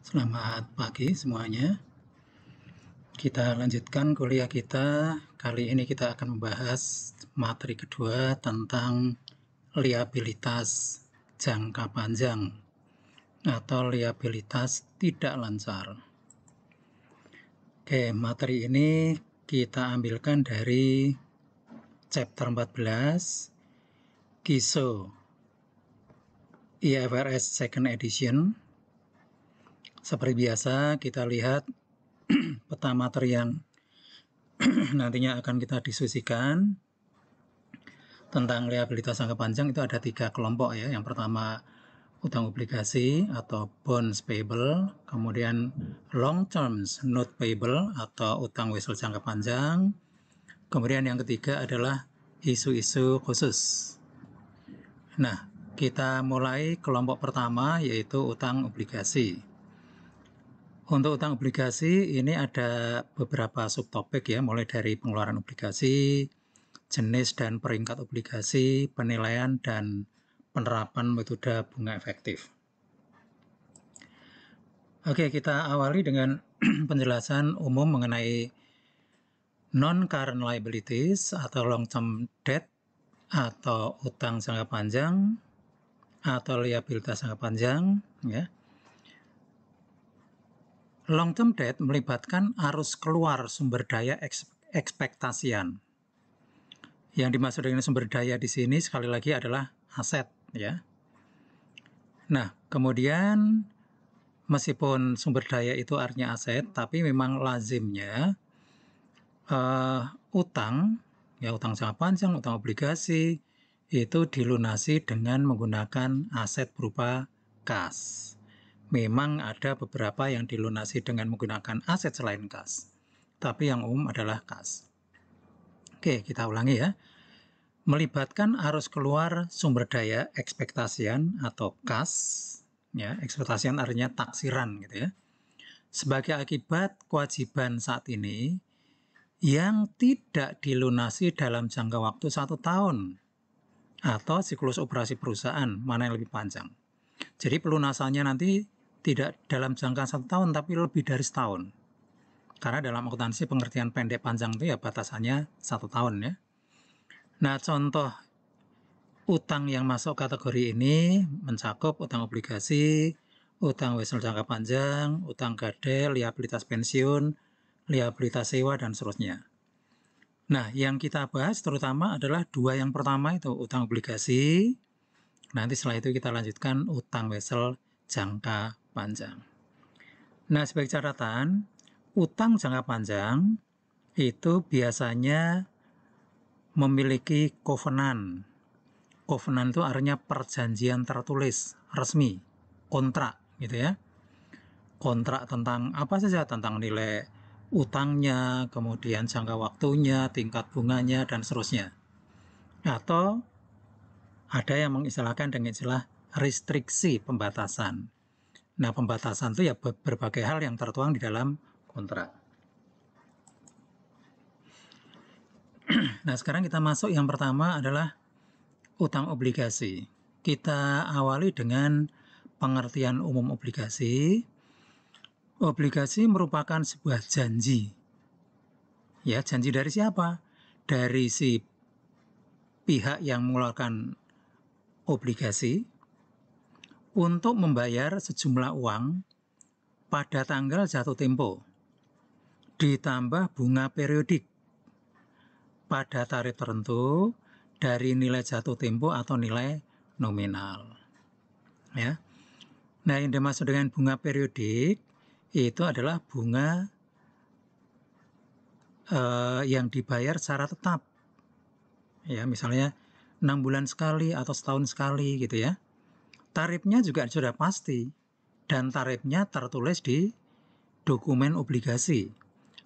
Selamat pagi semuanya. Kita lanjutkan kuliah kita. Kali ini kita akan membahas materi kedua tentang liabilitas jangka panjang atau liabilitas tidak lancar. Oke, materi ini kita ambilkan dari chapter 14 KISO IFRS Second Edition. Seperti biasa, kita lihat peta materi yang nantinya akan kita diskusikan tentang liabilitas jangka panjang. Itu ada 3 kelompok ya. Yang pertama utang obligasi atau bonds payable, kemudian long terms note payable atau utang wesel jangka panjang, kemudian yang ketiga adalah isu-isu khusus. Nah, kita mulai kelompok pertama yaitu utang obligasi. Untuk utang obligasi ini ada beberapa subtopik ya, mulai dari pengeluaran obligasi, jenis dan peringkat obligasi, penilaian dan penerapan metode bunga efektif. Oke, kita awali dengan penjelasan umum mengenai non-current liabilities atau long-term debt atau utang jangka panjang atau liabilitas jangka panjang ya. Long-term debt melibatkan arus keluar sumber daya ekspektasian. Yang dimaksud dengan sumber daya di sini sekali lagi adalah aset ya. Nah, kemudian meskipun sumber daya itu artinya aset, tapi memang lazimnya utang jangka panjang, utang obligasi itu dilunasi dengan menggunakan aset berupa kas. Memang ada beberapa yang dilunasi dengan menggunakan aset selain kas, tapi yang umum adalah kas. Oke, kita ulangi ya. Melibatkan arus keluar sumber daya ekspektasian atau kas, ya, ekspektasian artinya taksiran gitu ya, sebagai akibat kewajiban saat ini yang tidak dilunasi dalam jangka waktu 1 tahun atau siklus operasi perusahaan, mana yang lebih panjang. Jadi pelunasannya nanti tidak dalam jangka 1 tahun tapi lebih dari setahun. Karena dalam akuntansi pengertian pendek panjang itu ya batasannya 1 tahun ya. Nah, contoh utang yang masuk kategori ini mencakup utang obligasi, utang wesel jangka panjang, utang gade, liabilitas pensiun, liabilitas sewa, dan seterusnya. Nah, yang kita bahas terutama adalah 2 yang pertama itu, utang obligasi. Nanti setelah itu kita lanjutkan utang wesel jangka panjang. Nah, sebagai catatan, utang jangka panjang itu biasanya memiliki covenant. Covenant itu artinya perjanjian tertulis, resmi, kontrak gitu ya. Kontrak tentang apa saja, tentang nilai utangnya, kemudian jangka waktunya, tingkat bunganya, dan seterusnya. Atau ada yang mengistilahkan dengan istilah restriksi pembatasan. Nah, pembatasan itu ya berbagai hal yang tertuang di dalam kontrak. Nah, sekarang kita masuk yang pertama adalah utang obligasi. Kita awali dengan pengertian umum obligasi. Obligasi merupakan sebuah janji. Ya, janji dari siapa? Dari si pihak yang mengeluarkan obligasi untuk membayar sejumlah uang pada tanggal jatuh tempo ditambah bunga periodik pada tarif tertentu dari nilai jatuh tempo atau nilai nominal. Ya. Nah, yang dimaksud dengan bunga periodik itu adalah bunga yang dibayar secara tetap. Ya, misalnya 6 bulan sekali atau setahun sekali gitu ya. Tarifnya juga sudah pasti dan tarifnya tertulis di dokumen obligasi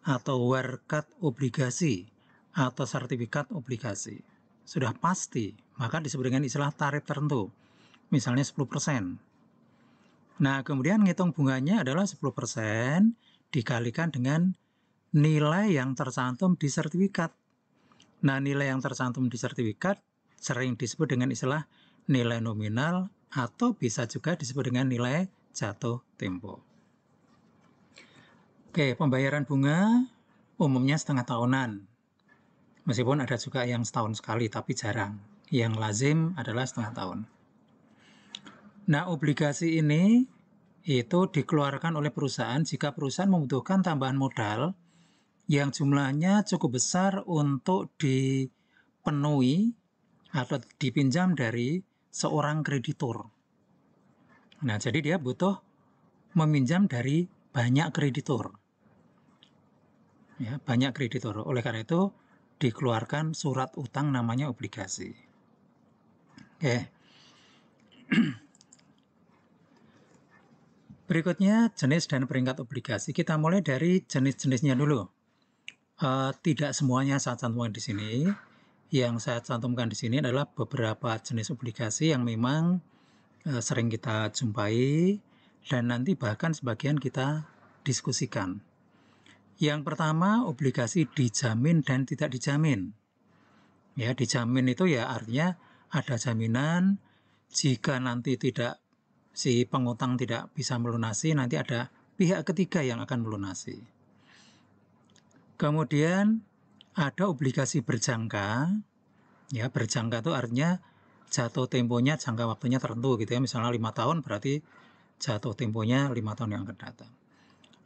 atau warkat obligasi atau sertifikat obligasi. Sudah pasti, maka disebut dengan istilah tarif tertentu. Misalnya 10%. Nah, kemudian ngitung bunganya adalah 10% dikalikan dengan nilai yang tercantum di sertifikat. Nah, nilai yang tercantum di sertifikat sering disebut dengan istilah nilai nominal atau bisa juga disebut dengan nilai jatuh tempo. Oke, pembayaran bunga umumnya setengah tahunan. Meskipun ada juga yang setahun sekali, tapi jarang. Yang lazim adalah setengah tahun. Nah, obligasi ini itu dikeluarkan oleh perusahaan jika perusahaan membutuhkan tambahan modal yang jumlahnya cukup besar untuk dipenuhi atau dipinjam dari seorang kreditur. Nah, jadi dia butuh meminjam dari banyak kreditur. Ya, banyak kreditur. Oleh karena itu, dikeluarkan surat utang namanya obligasi. Oke. Berikutnya, jenis dan peringkat obligasi. Kita mulai dari jenis-jenisnya dulu. Tidak semuanya saya cantumkan di sini. Yang saya cantumkan di sini adalah beberapa jenis obligasi yang memang sering kita jumpai dan nanti bahkan sebagian kita diskusikan. Yang pertama, obligasi dijamin dan tidak dijamin. Ya, dijamin itu ya artinya ada jaminan jika nanti si pengutang tidak bisa melunasi, nanti ada pihak ketiga yang akan melunasi. Kemudian ada obligasi berjangka. Ya, berjangka itu artinya jatuh temponya jangka waktunya tertentu gitu ya. Misalnya 5 tahun berarti jatuh temponya 5 tahun yang akan datang.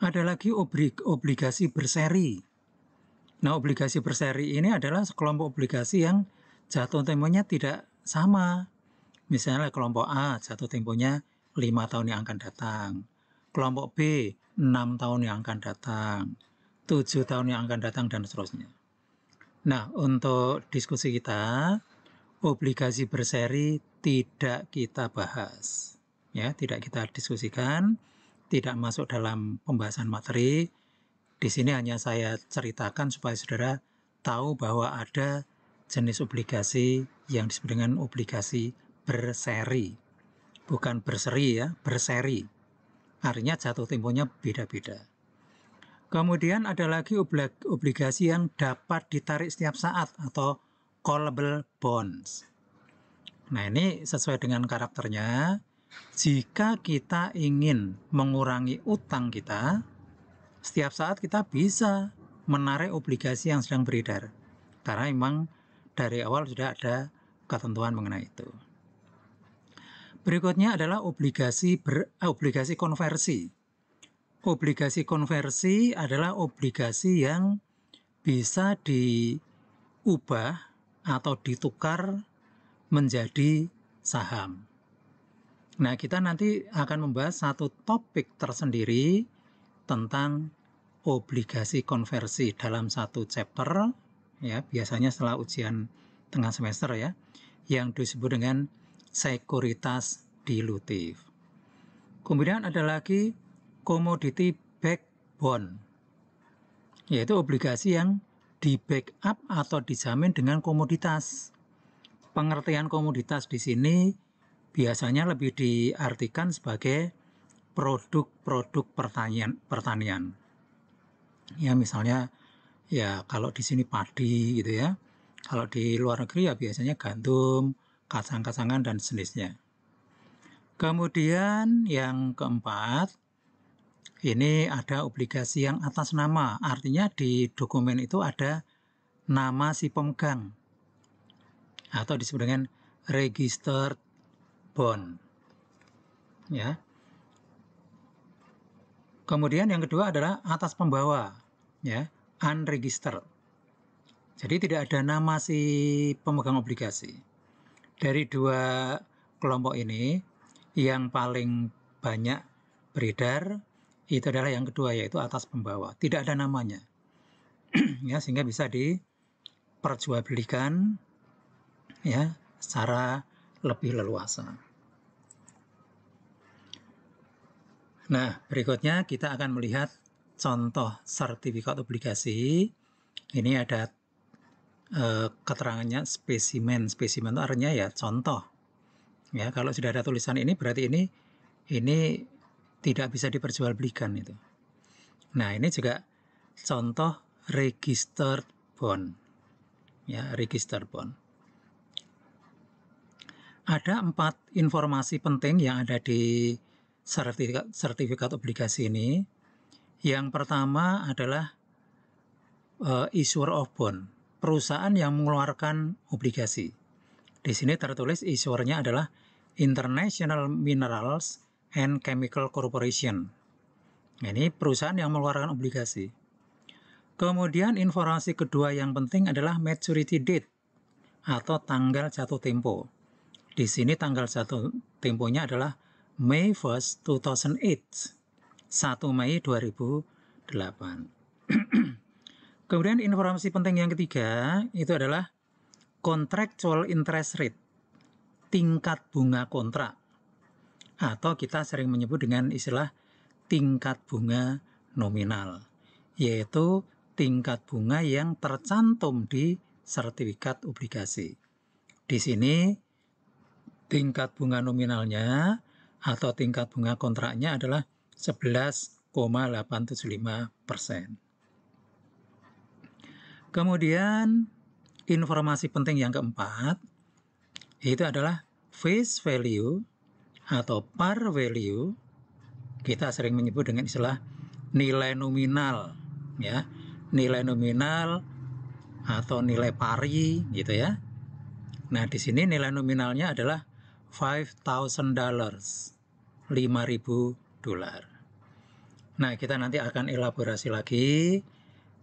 Ada lagi obligasi berseri. Nah, obligasi berseri ini adalah sekelompok obligasi yang jatuh temponya tidak sama. Misalnya kelompok A jatuh temponya 5 tahun yang akan datang. Kelompok B 6 tahun yang akan datang. 7 tahun yang akan datang dan seterusnya. Nah, untuk diskusi kita, obligasi berseri tidak kita bahas. Ya, tidak kita diskusikan, tidak masuk dalam pembahasan materi. Di sini hanya saya ceritakan supaya saudara tahu bahwa ada jenis obligasi yang disebut dengan obligasi berseri. Bukan berseri ya, berseri. Artinya jatuh temponya beda-beda. Kemudian ada lagi obligasi yang dapat ditarik setiap saat atau callable bonds. Nah, ini sesuai dengan karakternya. Jika kita ingin mengurangi utang kita, setiap saat kita bisa menarik obligasi yang sedang beredar. Karena memang dari awal sudah ada ketentuan mengenai itu. Berikutnya adalah obligasi konversi. Obligasi konversi adalah obligasi yang bisa diubah atau ditukar menjadi saham. Nah, kita nanti akan membahas satu topik tersendiri tentang obligasi konversi dalam satu chapter, ya, biasanya setelah ujian tengah semester ya, yang disebut dengan sekuritas dilutif. Kemudian ada lagi commodity backed bond, yaitu obligasi yang di backup atau dijamin dengan komoditas. Pengertian komoditas di sini biasanya lebih diartikan sebagai produk-produk pertanian. Ya, misalnya ya kalau di sini padi gitu ya. Kalau di luar negeri ya biasanya gandum, kacang-kacangan dan sejenisnya. Kemudian yang keempat, ini ada obligasi yang atas nama. Artinya di dokumen itu ada nama si pemegang atau disebut dengan registered bond. Ya. Kemudian yang kedua adalah atas pembawa, ya, unregistered. Jadi tidak ada nama si pemegang obligasi. Dari dua kelompok ini, yang paling banyak beredar itu adalah yang kedua, yaitu atas pembawa. Tidak ada namanya, ya, sehingga bisa diperjualbelikan, ya, secara lebih leluasa. Nah, berikutnya kita akan melihat contoh sertifikat obligasi. Ini ada keterangannya spesimen. Spesimen itu artinya ya contoh. Ya, kalau sudah ada tulisan ini berarti ini tidak bisa diperjualbelikan itu. Nah, ini juga contoh registered bond. Ya, registered bond. Ada 4 informasi penting yang ada di sertifikat obligasi ini. Yang pertama adalah issuer of bond, perusahaan yang mengeluarkan obligasi. Di sini tertulis issuernya adalah International Minerals and Chemical Corporation. Ini perusahaan yang mengeluarkan obligasi. Kemudian informasi kedua yang penting adalah maturity date atau tanggal jatuh tempo. Di sini tanggal jatuh temponya adalah May 1st, 2008. 1 Mei 2008. Kemudian informasi penting yang ketiga itu adalah contractual interest rate, tingkat bunga kontrak, atau kita sering menyebut dengan istilah tingkat bunga nominal, yaitu tingkat bunga yang tercantum di sertifikat obligasi. Di sini tingkat bunga nominalnya atau tingkat bunga kontraknya adalah 11,875%. Kemudian informasi penting yang keempat itu adalah face value atau par value. Kita sering menyebut dengan istilah nilai nominal, ya, nilai nominal atau nilai pari, gitu ya. Nah, di sini nilai nominalnya adalah $5,000, $5.000. Nah, kita nanti akan elaborasi lagi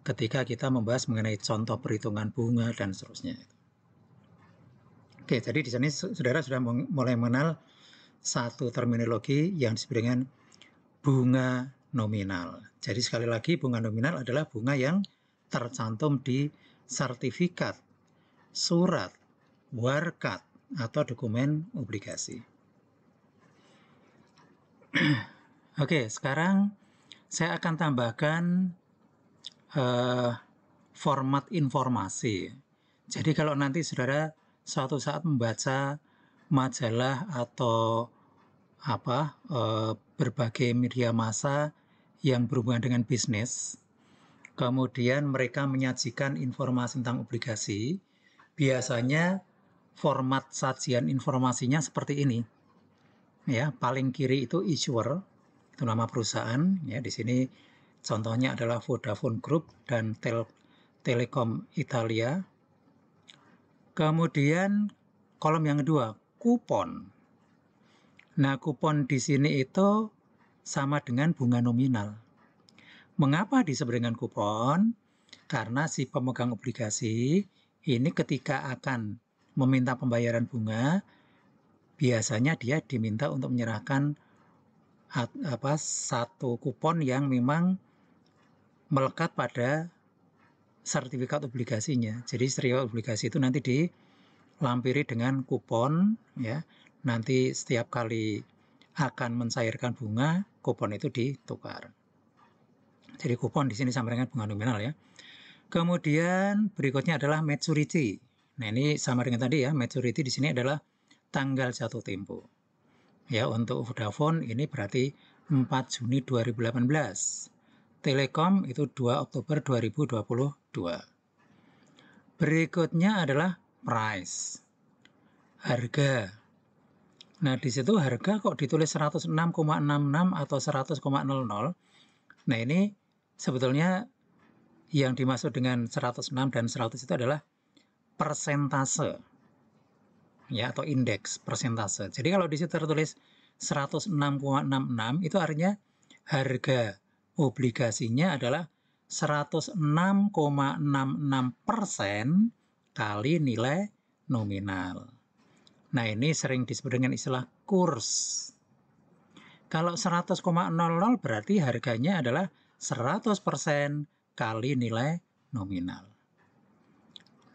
ketika kita membahas mengenai contoh perhitungan bunga dan seterusnya. Oke, jadi di sini saudara sudah mulai mengenal satu terminologi yang disebut dengan bunga nominal. Jadi sekali lagi bunga nominal adalah bunga yang tercantum di sertifikat, surat, warkat, atau dokumen obligasi. Oke, sekarang saya akan tambahkan format informasi. Jadi kalau nanti saudara suatu saat membaca majalah atau berbagai media massa yang berhubungan dengan bisnis, kemudian mereka menyajikan informasi tentang obligasi, biasanya format sajian informasinya seperti ini. Ya, paling kiri itu issuer, itu nama perusahaan, ya. Di sini contohnya adalah Vodafone Group dan Telekom Italia. Kemudian kolom yang kedua, kupon. Nah, kupon di sini itu sama dengan bunga nominal. Mengapa disebut dengan kupon? Karena si pemegang obligasi ini ketika akan meminta pembayaran bunga, biasanya dia diminta untuk menyerahkan satu kupon yang memang melekat pada sertifikat obligasinya. Jadi sertifikat obligasi itu nanti dilampiri dengan kupon, ya. Nanti setiap kali akan mencairkan bunga, kupon itu ditukar. Jadi kupon di sini sama dengan bunga nominal, ya. Kemudian berikutnya adalah maturity. Nah, ini sama dengan tadi, ya. Maturity di sini adalah tanggal jatuh tempo. Ya, untuk Vodafone ini berarti 4 Juni 2018. Telekom itu 2 Oktober 2022. Berikutnya adalah price, harga. Nah, di situ harga kok ditulis 106,66 atau 100,00. Nah, ini sebetulnya yang dimaksud dengan 106 dan 100 itu adalah persentase, ya, atau indeks persentase. Jadi kalau di situ tertulis 106,66 itu artinya harga obligasinya adalah 106,66% kali nilai nominal. Nah, ini sering disebut dengan istilah kurs. Kalau 100,00 berarti harganya adalah 100% kali nilai nominal.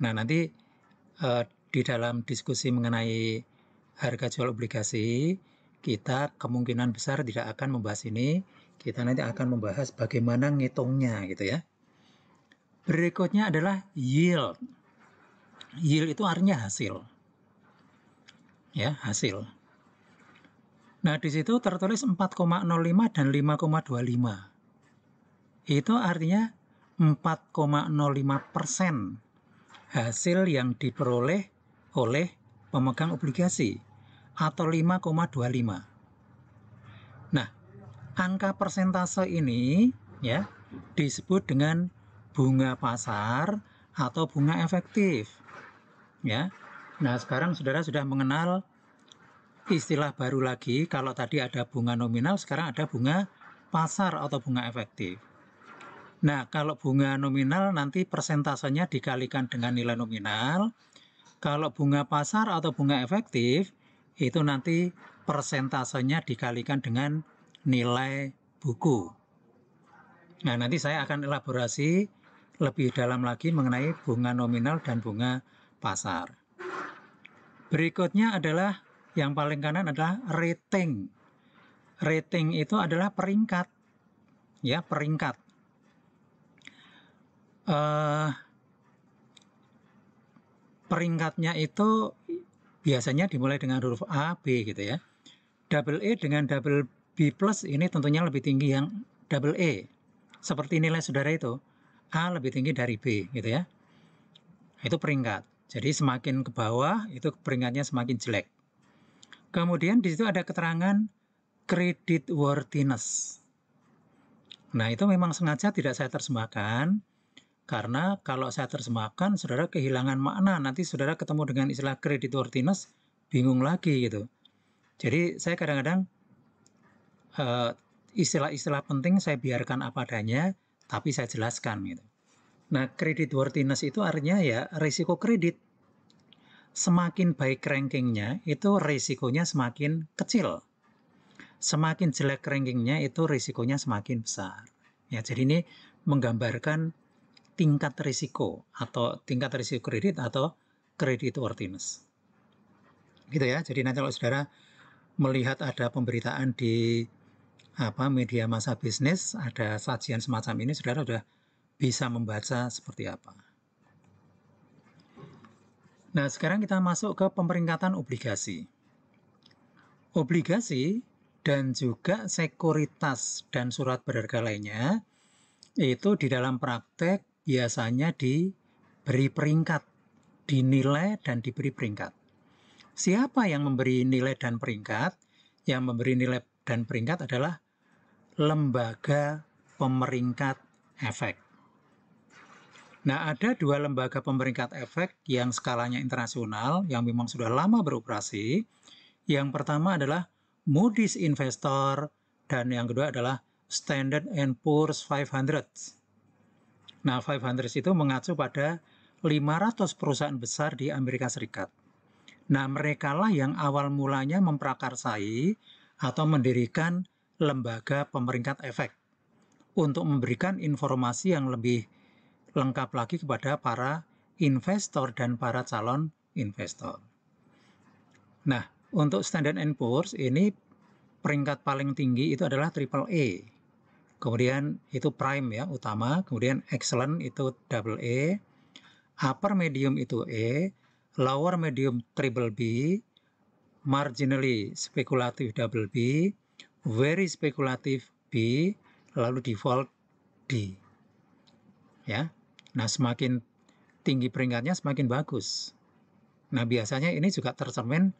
Nah, nanti di dalam diskusi mengenai harga jual obligasi, kita kemungkinan besar tidak akan membahas ini. Kita nanti akan membahas bagaimana ngitungnya, gitu ya. Berikutnya adalah yield. Yield itu artinya hasil. Ya, hasil. Nah, di situ tertulis 4,05 dan 5,25. Itu artinya 4,05% hasil yang diperoleh oleh pemegang obligasi atau 5,25. Nah, angka persentase ini ya, disebut dengan bunga pasar atau bunga efektif, ya. Nah, sekarang saudara sudah mengenal istilah baru lagi. Kalau tadi ada bunga nominal, sekarang ada bunga pasar atau bunga efektif. Nah, kalau bunga nominal nanti persentasenya dikalikan dengan nilai nominal. Kalau bunga pasar atau bunga efektif, itu nanti persentasenya dikalikan dengan nilai buku. Nah, nanti saya akan elaborasi lebih dalam lagi mengenai bunga nominal dan bunga pasar. Berikutnya adalah yang paling kanan adalah rating. Rating itu adalah peringkat, ya, peringkat. Peringkatnya itu biasanya dimulai dengan huruf A, B gitu ya. Double E dengan double B plus ini tentunya lebih tinggi yang double E. Seperti nilai saudara itu, A lebih tinggi dari B gitu ya. Itu peringkat. Jadi semakin ke bawah itu peringkatnya semakin jelek. Kemudian di situ ada keterangan credit worthiness. Nah, itu memang sengaja tidak saya terjemahkan karena kalau saya terjemahkan saudara kehilangan makna. Nanti saudara ketemu dengan istilah credit worthiness bingung lagi gitu. Jadi saya kadang-kadang istilah-istilah penting saya biarkan apa adanya, tapi saya jelaskan gitu. Nah, credit worthiness itu artinya ya risiko kredit. Semakin baik rankingnya, itu risikonya semakin kecil. Semakin jelek rankingnya, itu risikonya semakin besar. Ya, jadi ini menggambarkan tingkat risiko atau tingkat risiko kredit atau credit worthiness. Gitu ya. Jadi nanti kalau saudara melihat ada pemberitaan di media massa bisnis, ada sajian semacam ini, saudara sudah bisa membaca seperti apa. Nah, sekarang kita masuk ke pemeringkatan obligasi. Obligasi dan juga sekuritas dan surat berharga lainnya itu di dalam praktek biasanya diberi peringkat, dinilai dan diberi peringkat. Siapa yang memberi nilai dan peringkat? Yang memberi nilai dan peringkat adalah lembaga pemeringkat efek. Nah, ada dua lembaga pemeringkat efek yang skalanya internasional, yang memang sudah lama beroperasi. Yang pertama adalah Moody's Investor, dan yang kedua adalah Standard & Poor's 500. Nah, 500 itu mengacu pada 500 perusahaan besar di Amerika Serikat. Nah, merekalah yang awal mulanya memprakarsai atau mendirikan lembaga pemeringkat efek untuk memberikan informasi yang lebih lengkap lagi kepada para investor dan para calon investor. Nah, untuk Standard & Poor's ini peringkat paling tinggi itu adalah triple A. Kemudian itu prime ya, utama. Kemudian excellent itu double A. Upper medium itu A. Lower medium triple B. Marginally spekulatif double B. Very spekulatif B. Lalu default D. Ya. Nah, semakin tinggi peringkatnya semakin bagus. Nah, biasanya ini juga tercermin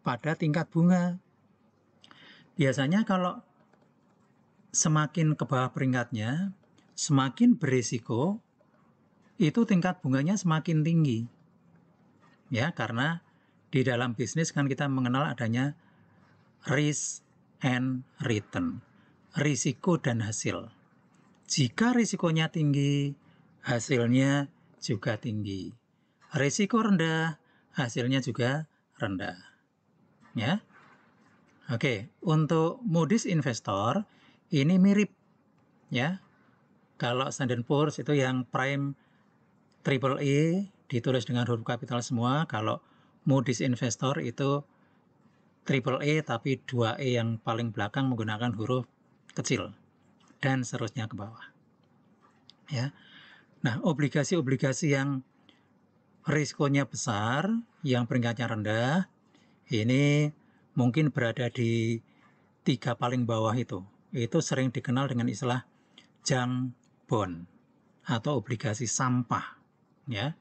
pada tingkat bunga. Biasanya kalau semakin ke bawah peringkatnya, semakin berisiko, itu tingkat bunganya semakin tinggi. Ya, karena di dalam bisnis kan kita mengenal adanya risk and return. Risiko dan hasil. Jika risikonya tinggi, hasilnya juga tinggi. Risiko rendah, hasilnya juga rendah. Ya. Oke, untuk Moody's Investor ini mirip ya. Kalau Standard & Poor's itu yang prime triple E ditulis dengan huruf kapital semua. Kalau Moody's Investor itu triple E tapi 2E yang paling belakang menggunakan huruf kecil dan seterusnya ke bawah. Ya. Nah, obligasi-obligasi yang risikonya besar, yang peringkatnya rendah, ini mungkin berada di 3 paling bawah itu. Itu sering dikenal dengan istilah junk bond atau obligasi sampah. Ya,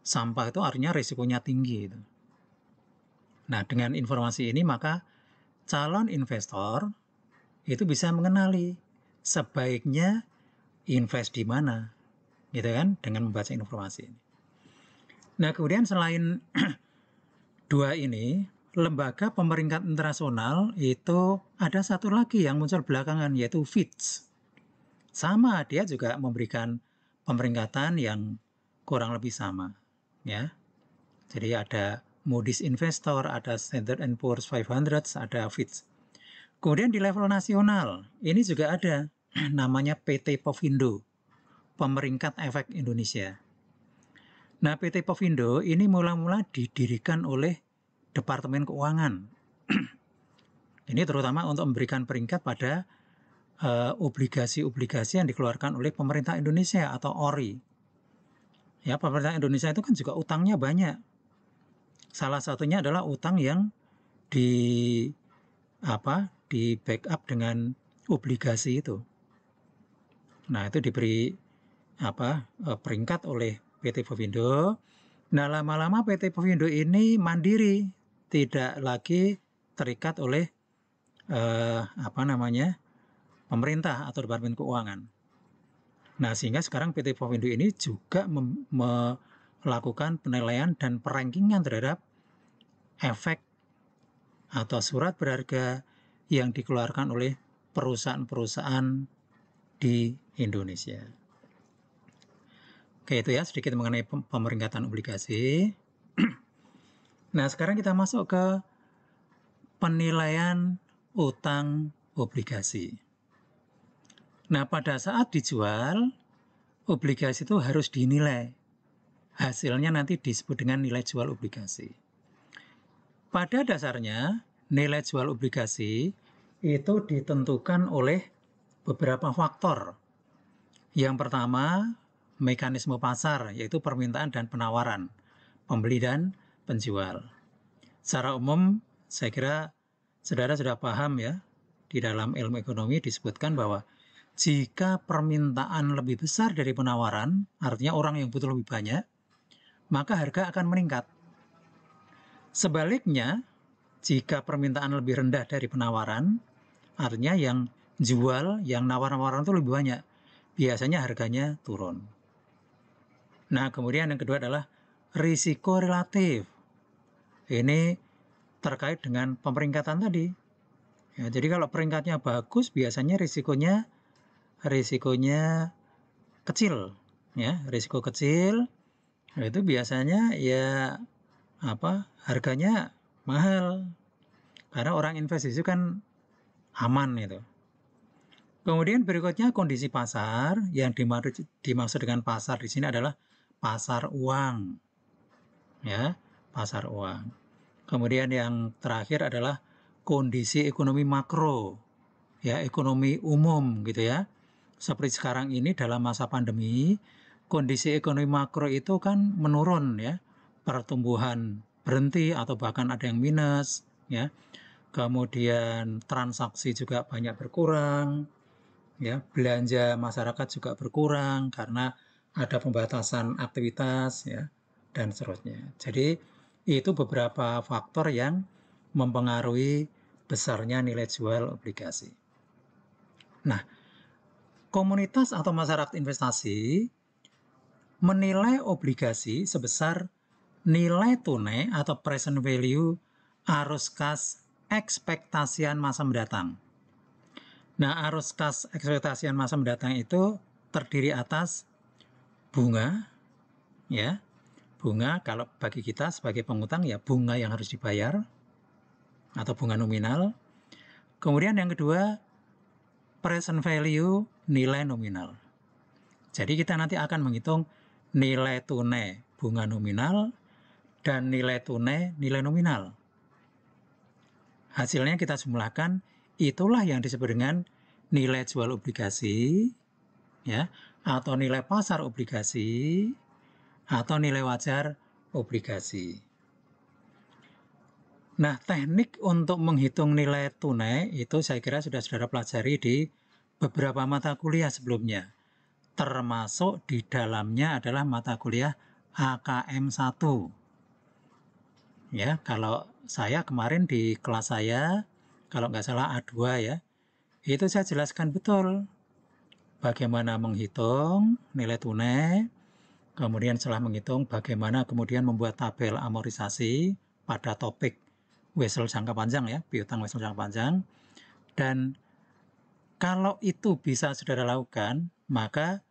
sampah itu artinya risikonya tinggi. Nah, dengan informasi ini maka calon investor itu bisa mengenali sebaiknya invest di mana, gitu kan, dengan membaca informasi ini. Nah, kemudian selain dua ini, lembaga pemeringkat internasional itu ada satu lagi yang muncul belakangan, yaitu Fitch. Sama, dia juga memberikan pemeringkatan yang kurang lebih sama, ya. Jadi ada Moody's Investor, ada Standard & Poor's 500, ada Fitch. Kemudian di level nasional, ini juga ada namanya PT Povindo, Pemeringkat Efek Indonesia. Nah, PT Povindo ini mula-mula didirikan oleh Departemen Keuangan. Ini terutama untuk memberikan peringkat pada obligasi-obligasi yang dikeluarkan oleh pemerintah Indonesia atau ORI. Ya, pemerintah Indonesia itu kan juga utangnya banyak. Salah satunya adalah utang yang di backup dengan obligasi itu. Nah, itu diberi peringkat oleh PT Povindo. Nah, lama-lama PT Povindo ini mandiri, tidak lagi terikat oleh pemerintah atau Departemen Keuangan. Nah, sehingga sekarang PT Povindo ini juga melakukan penilaian dan perankingan terhadap efek atau surat berharga yang dikeluarkan oleh perusahaan-perusahaan di Indonesia. Oke, itu ya sedikit mengenai pemeringkatan obligasi. Nah, sekarang kita masuk ke penilaian utang obligasi. Nah, pada saat dijual, obligasi itu harus dinilai. Hasilnya nanti disebut dengan nilai jual obligasi. Pada dasarnya, nilai jual obligasi itu ditentukan oleh beberapa faktor. Yang pertama, mekanisme pasar, yaitu permintaan dan penawaran, pembeli dan penjual. Secara umum, saya kira saudara sudah paham ya, di dalam ilmu ekonomi disebutkan bahwa jika permintaan lebih besar dari penawaran, artinya orang yang butuh lebih banyak, maka harga akan meningkat. Sebaliknya, jika permintaan lebih rendah dari penawaran, artinya yang jual, yang nawar-nawaran itu lebih banyak, biasanya harganya turun. Nah, kemudian yang kedua adalah risiko relatif. Ini terkait dengan pemeringkatan tadi. Ya, jadi kalau peringkatnya bagus, biasanya risikonya kecil, ya, risiko kecil. Itu biasanya ya harganya mahal. Karena orang investasi kan aman itu. Kemudian berikutnya kondisi pasar, yang dimaksud dengan pasar di sini adalah pasar uang. Ya, pasar uang. Kemudian yang terakhir adalah kondisi ekonomi makro. Ya, ekonomi umum gitu ya. Seperti sekarang ini dalam masa pandemi, kondisi ekonomi makro itu kan menurun ya. Pertumbuhan berhenti atau bahkan ada yang minus ya. Kemudian transaksi juga banyak berkurang, ya, belanja masyarakat juga berkurang karena ada pembatasan aktivitas, ya, dan seterusnya. Jadi itu beberapa faktor yang mempengaruhi besarnya nilai jual obligasi. Nah, komunitas atau masyarakat investasi menilai obligasi sebesar nilai tunai atau present value arus kas ekspektasian masa mendatang. Nah, arus kas ekspektasian masa mendatang itu terdiri atas bunga, ya, bunga kalau bagi kita sebagai pengutang ya bunga yang harus dibayar atau bunga nominal. Kemudian yang kedua, present value, nilai nominal. Jadi kita nanti akan menghitung nilai tunai bunga nominal dan nilai tunai nilai nominal. Hasilnya kita jumlahkan, itulah yang disebut dengan nilai jual obligasi, ya, atau nilai pasar obligasi, atau nilai wajar obligasi. Nah, teknik untuk menghitung nilai tunai itu saya kira sudah saudara pelajari di beberapa mata kuliah sebelumnya. Termasuk di dalamnya adalah mata kuliah AKM 1. Ya, kalau saya kemarin di kelas saya, kalau nggak salah A2 ya, itu saya jelaskan betul bagaimana menghitung nilai tunai, kemudian setelah menghitung bagaimana kemudian membuat tabel amortisasi pada topik Wesel jangka panjang ya, piutang Wesel jangka panjang. Dan kalau itu bisa saudara lakukan, maka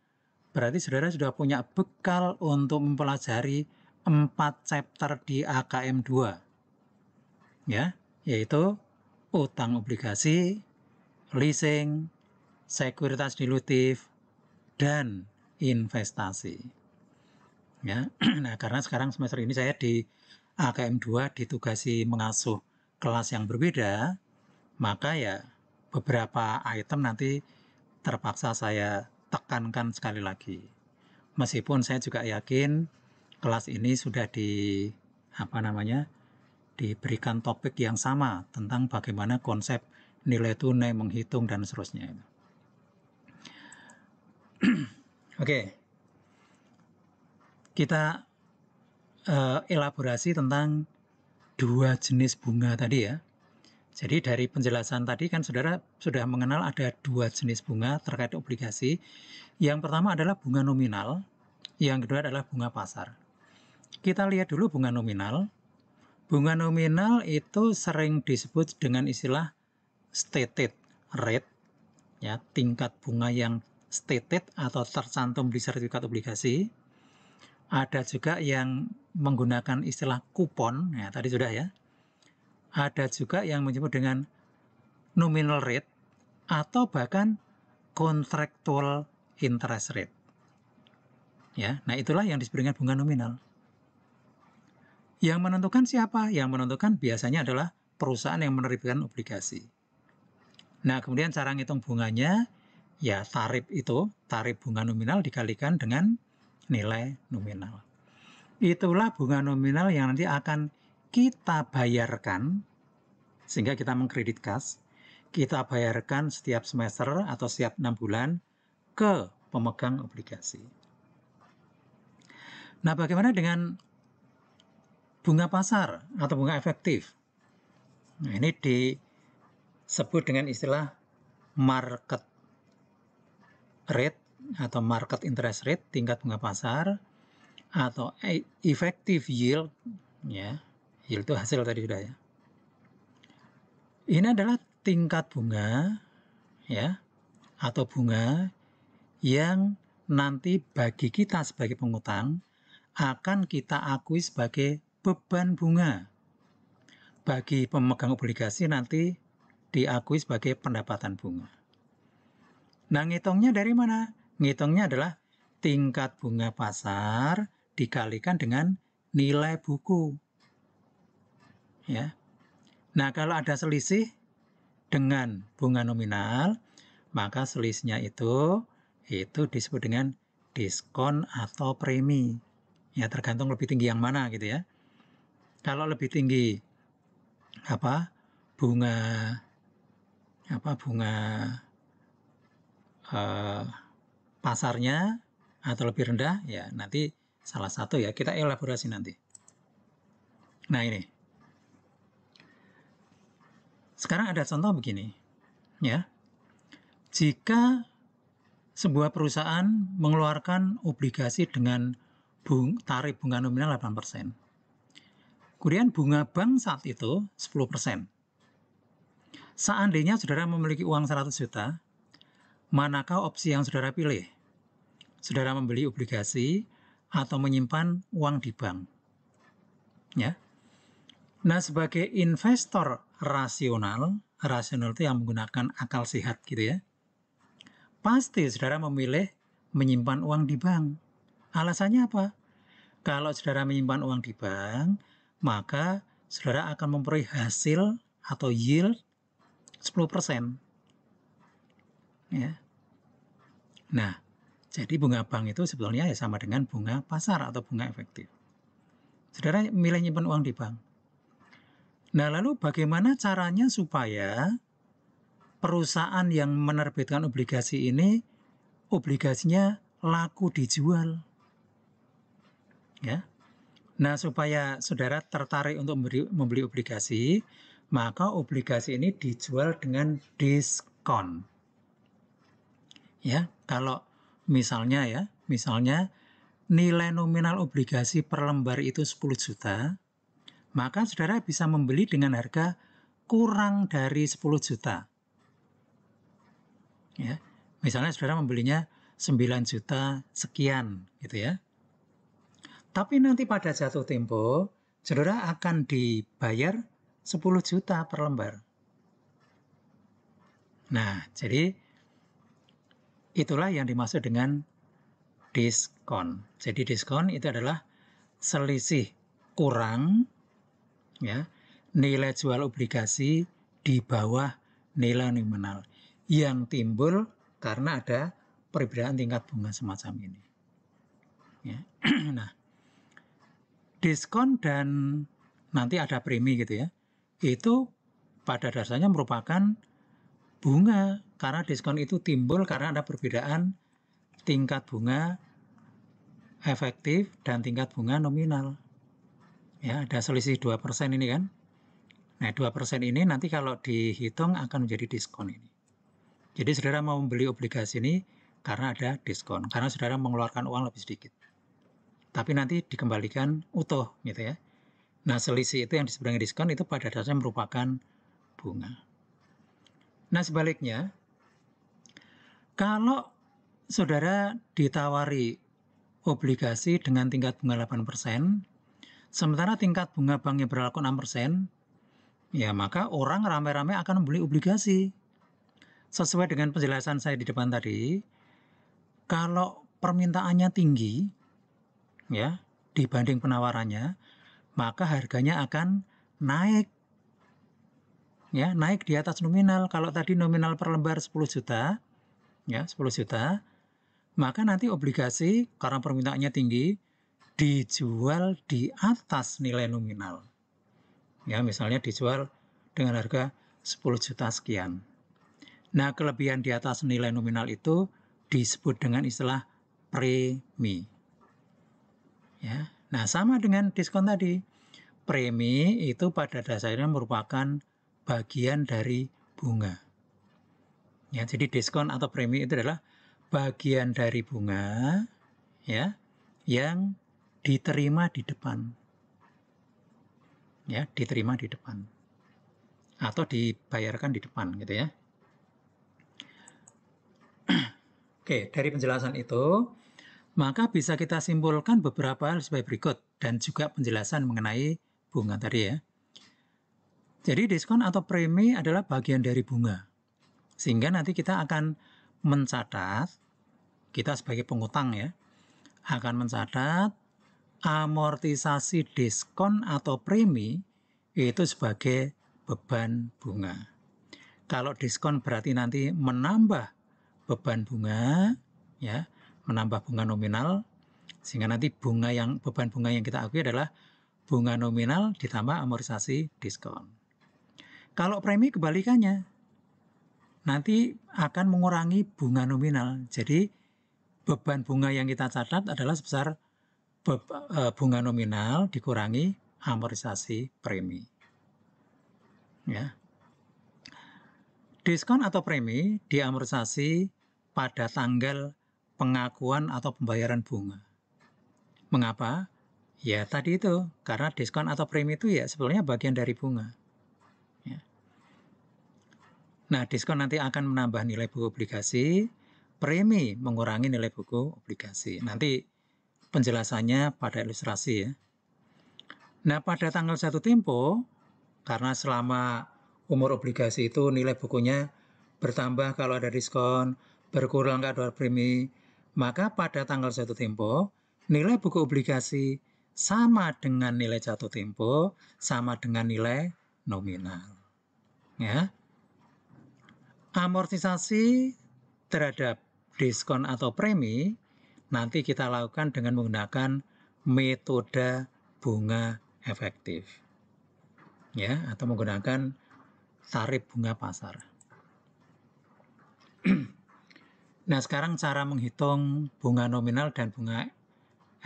berarti saudara sudah punya bekal untuk mempelajari 4 chapter di AKM 2. Ya, yaitu utang obligasi, leasing, sekuritas dilutif, dan investasi. Ya, nah karena sekarang semester ini saya di AKM 2 ditugasi mengasuh kelas yang berbeda, maka ya beberapa item nanti terpaksa saya tekankan sekali lagi. Meskipun saya juga yakin kelas ini sudah diberikan topik yang sama tentang bagaimana konsep nilai tunai, menghitung, dan seterusnya. Oke, kita elaborasi tentang 2 jenis bunga tadi ya. Jadi dari penjelasan tadi kan saudara sudah mengenal ada 2 jenis bunga terkait obligasi. Yang pertama adalah bunga nominal, yang kedua adalah bunga pasar. Kita lihat dulu bunga nominal. Bunga nominal itu sering disebut dengan istilah stated rate, ya, tingkat bunga yang stated atau tercantum di sertifikat obligasi. Ada juga yang menggunakan istilah kupon, ya tadi sudah ya. Ada juga yang menyebut dengan nominal rate atau bahkan contractual interest rate. Ya, nah itulah yang disebut dengan bunga nominal. Yang menentukan siapa? Yang menentukan biasanya adalah perusahaan yang menerbitkan obligasi. Nah, kemudian cara ngitung bunganya, ya tarif bunga nominal dikalikan dengan nilai nominal. Itulah bunga nominal yang nanti akan kita bayarkan, sehingga kita mengkredit kas, kita bayarkan setiap semester atau setiap 6 bulan ke pemegang obligasi. Nah, bagaimana dengan bunga pasar atau bunga efektif? Nah, ini disebut dengan istilah market rate atau market interest rate, tingkat bunga pasar, atau effective yield, ya, yield itu hasil tadi sudah ya. Ini adalah tingkat bunga, ya, atau bunga yang nanti bagi kita sebagai pengutang akan kita akui sebagai beban bunga. Bagi pemegang obligasi nanti diakui sebagai pendapatan bunga. Nah, ngitungnya dari mana? Ngitungnya adalah tingkat bunga pasar dikalikan dengan nilai buku. Ya. Nah, kalau ada selisih dengan bunga nominal, maka selisihnya itu disebut dengan diskon atau premi. Ya, tergantung lebih tinggi yang mana gitu ya. Kalau lebih tinggi bunga pasarnya atau lebih rendah, ya nanti salah satu ya kita elaborasi nanti. Nah, ini. Sekarang ada contoh begini, ya. Jika sebuah perusahaan mengeluarkan obligasi dengan tarif bunga nominal 8%. Kemudian bunga bank saat itu 10%. Seandainya saudara memiliki uang 100 juta, manakah opsi yang saudara pilih? Saudara membeli obligasi atau menyimpan uang di bank? Ya. Nah, sebagai investor rasional itu yang menggunakan akal sehat gitu ya, pasti saudara memilih menyimpan uang di bank. Alasannya apa? Kalau saudara menyimpan uang di bank, maka saudara akan memperoleh hasil atau yield 10%. Ya. Nah, jadi bunga bank itu sebetulnya ya sama dengan bunga pasar atau bunga efektif. Saudara milih nyimpan uang di bank. Nah, lalu bagaimana caranya supaya perusahaan yang menerbitkan obligasi ini, obligasinya laku dijual? Ya. Nah, supaya saudara tertarik untuk membeli obligasi, maka obligasi ini dijual dengan diskon. Ya, kalau misalnya nilai nominal obligasi per lembar itu 10 juta, maka saudara bisa membeli dengan harga kurang dari 10 juta. Ya, misalnya saudara membelinya 9 juta sekian gitu ya. Tapi nanti pada jatuh tempo, saudara akan dibayar 10 juta per lembar. Nah, jadi itulah yang dimaksud dengan diskon. Jadi diskon itu adalah selisih kurang ya nilai jual obligasi di bawah nilai nominal yang timbul karena ada perbedaan tingkat bunga semacam ini. Ya. Nah, diskon dan nanti ada premi gitu ya, itu pada dasarnya merupakan bunga karena diskon itu timbul karena ada perbedaan tingkat bunga efektif dan tingkat bunga nominal. Ya, ada selisih 2% ini kan. Nah, 2% ini nanti kalau dihitung akan menjadi diskon ini. Jadi saudara mau membeli obligasi ini karena ada diskon, karena saudara mengeluarkan uang lebih sedikit. Tapi nanti dikembalikan utuh gitu ya. Nah, selisih itu yang disebut dengan diskon itu pada dasarnya merupakan bunga. Nah, sebaliknya, kalau saudara ditawari obligasi dengan tingkat bunga 8%, sementara tingkat bunga bank yang berlaku 6%, ya maka orang ramai-ramai akan membeli obligasi. Sesuai dengan penjelasan saya di depan tadi, kalau permintaannya tinggi, ya dibanding penawarannya, maka harganya akan naik. Ya, naik di atas nominal. Kalau tadi nominal per lembar 10 juta, ya 10 juta, maka nanti obligasi karena permintaannya tinggi dijual di atas nilai nominal. Ya, misalnya dijual dengan harga 10 juta sekian. Nah, kelebihan di atas nilai nominal itu disebut dengan istilah premi. Ya. Nah, sama dengan diskon tadi. Premi itu pada dasarnya merupakan bagian dari bunga. Ya, jadi diskon atau premi itu adalah bagian dari bunga ya yang diterima di depan. Ya, diterima di depan. Atau dibayarkan di depan gitu ya. Oke, dari penjelasan itu, maka bisa kita simpulkan beberapa hal sebagai berikut dan juga penjelasan mengenai bunga tadi ya. Jadi diskon atau premi adalah bagian dari bunga. Sehingga nanti kita akan mencatat, kita sebagai pengutang ya, akan mencatat amortisasi diskon atau premi itu sebagai beban bunga. Kalau diskon berarti nanti menambah beban bunga, ya, menambah bunga nominal, sehingga nanti beban bunga yang kita akui adalah bunga nominal ditambah amortisasi diskon. Kalau premi kebalikannya, nanti akan mengurangi bunga nominal. Jadi beban bunga yang kita catat adalah sebesar bunga nominal dikurangi amortisasi premi. Ya. Diskon atau premi diamortisasi pada tanggal pengakuan atau pembayaran bunga. Mengapa? Ya tadi itu, karena diskon atau premi itu ya sebetulnya bagian dari bunga. Ya. Nah, diskon nanti akan menambah nilai buku obligasi, premi mengurangi nilai buku obligasi. Nanti penjelasannya pada ilustrasi ya. Nah, pada tanggal jatuh tempo, karena selama umur obligasi itu nilai bukunya bertambah kalau ada diskon, berkurang kalau ada premi, maka pada tanggal jatuh tempo, nilai buku obligasi sama dengan nilai jatuh tempo, sama dengan nilai nominal. Ya. Amortisasi terhadap diskon atau premi nanti kita lakukan dengan menggunakan metode bunga efektif. Ya, atau menggunakan tarif bunga pasar. Nah, sekarang cara menghitung bunga nominal dan bunga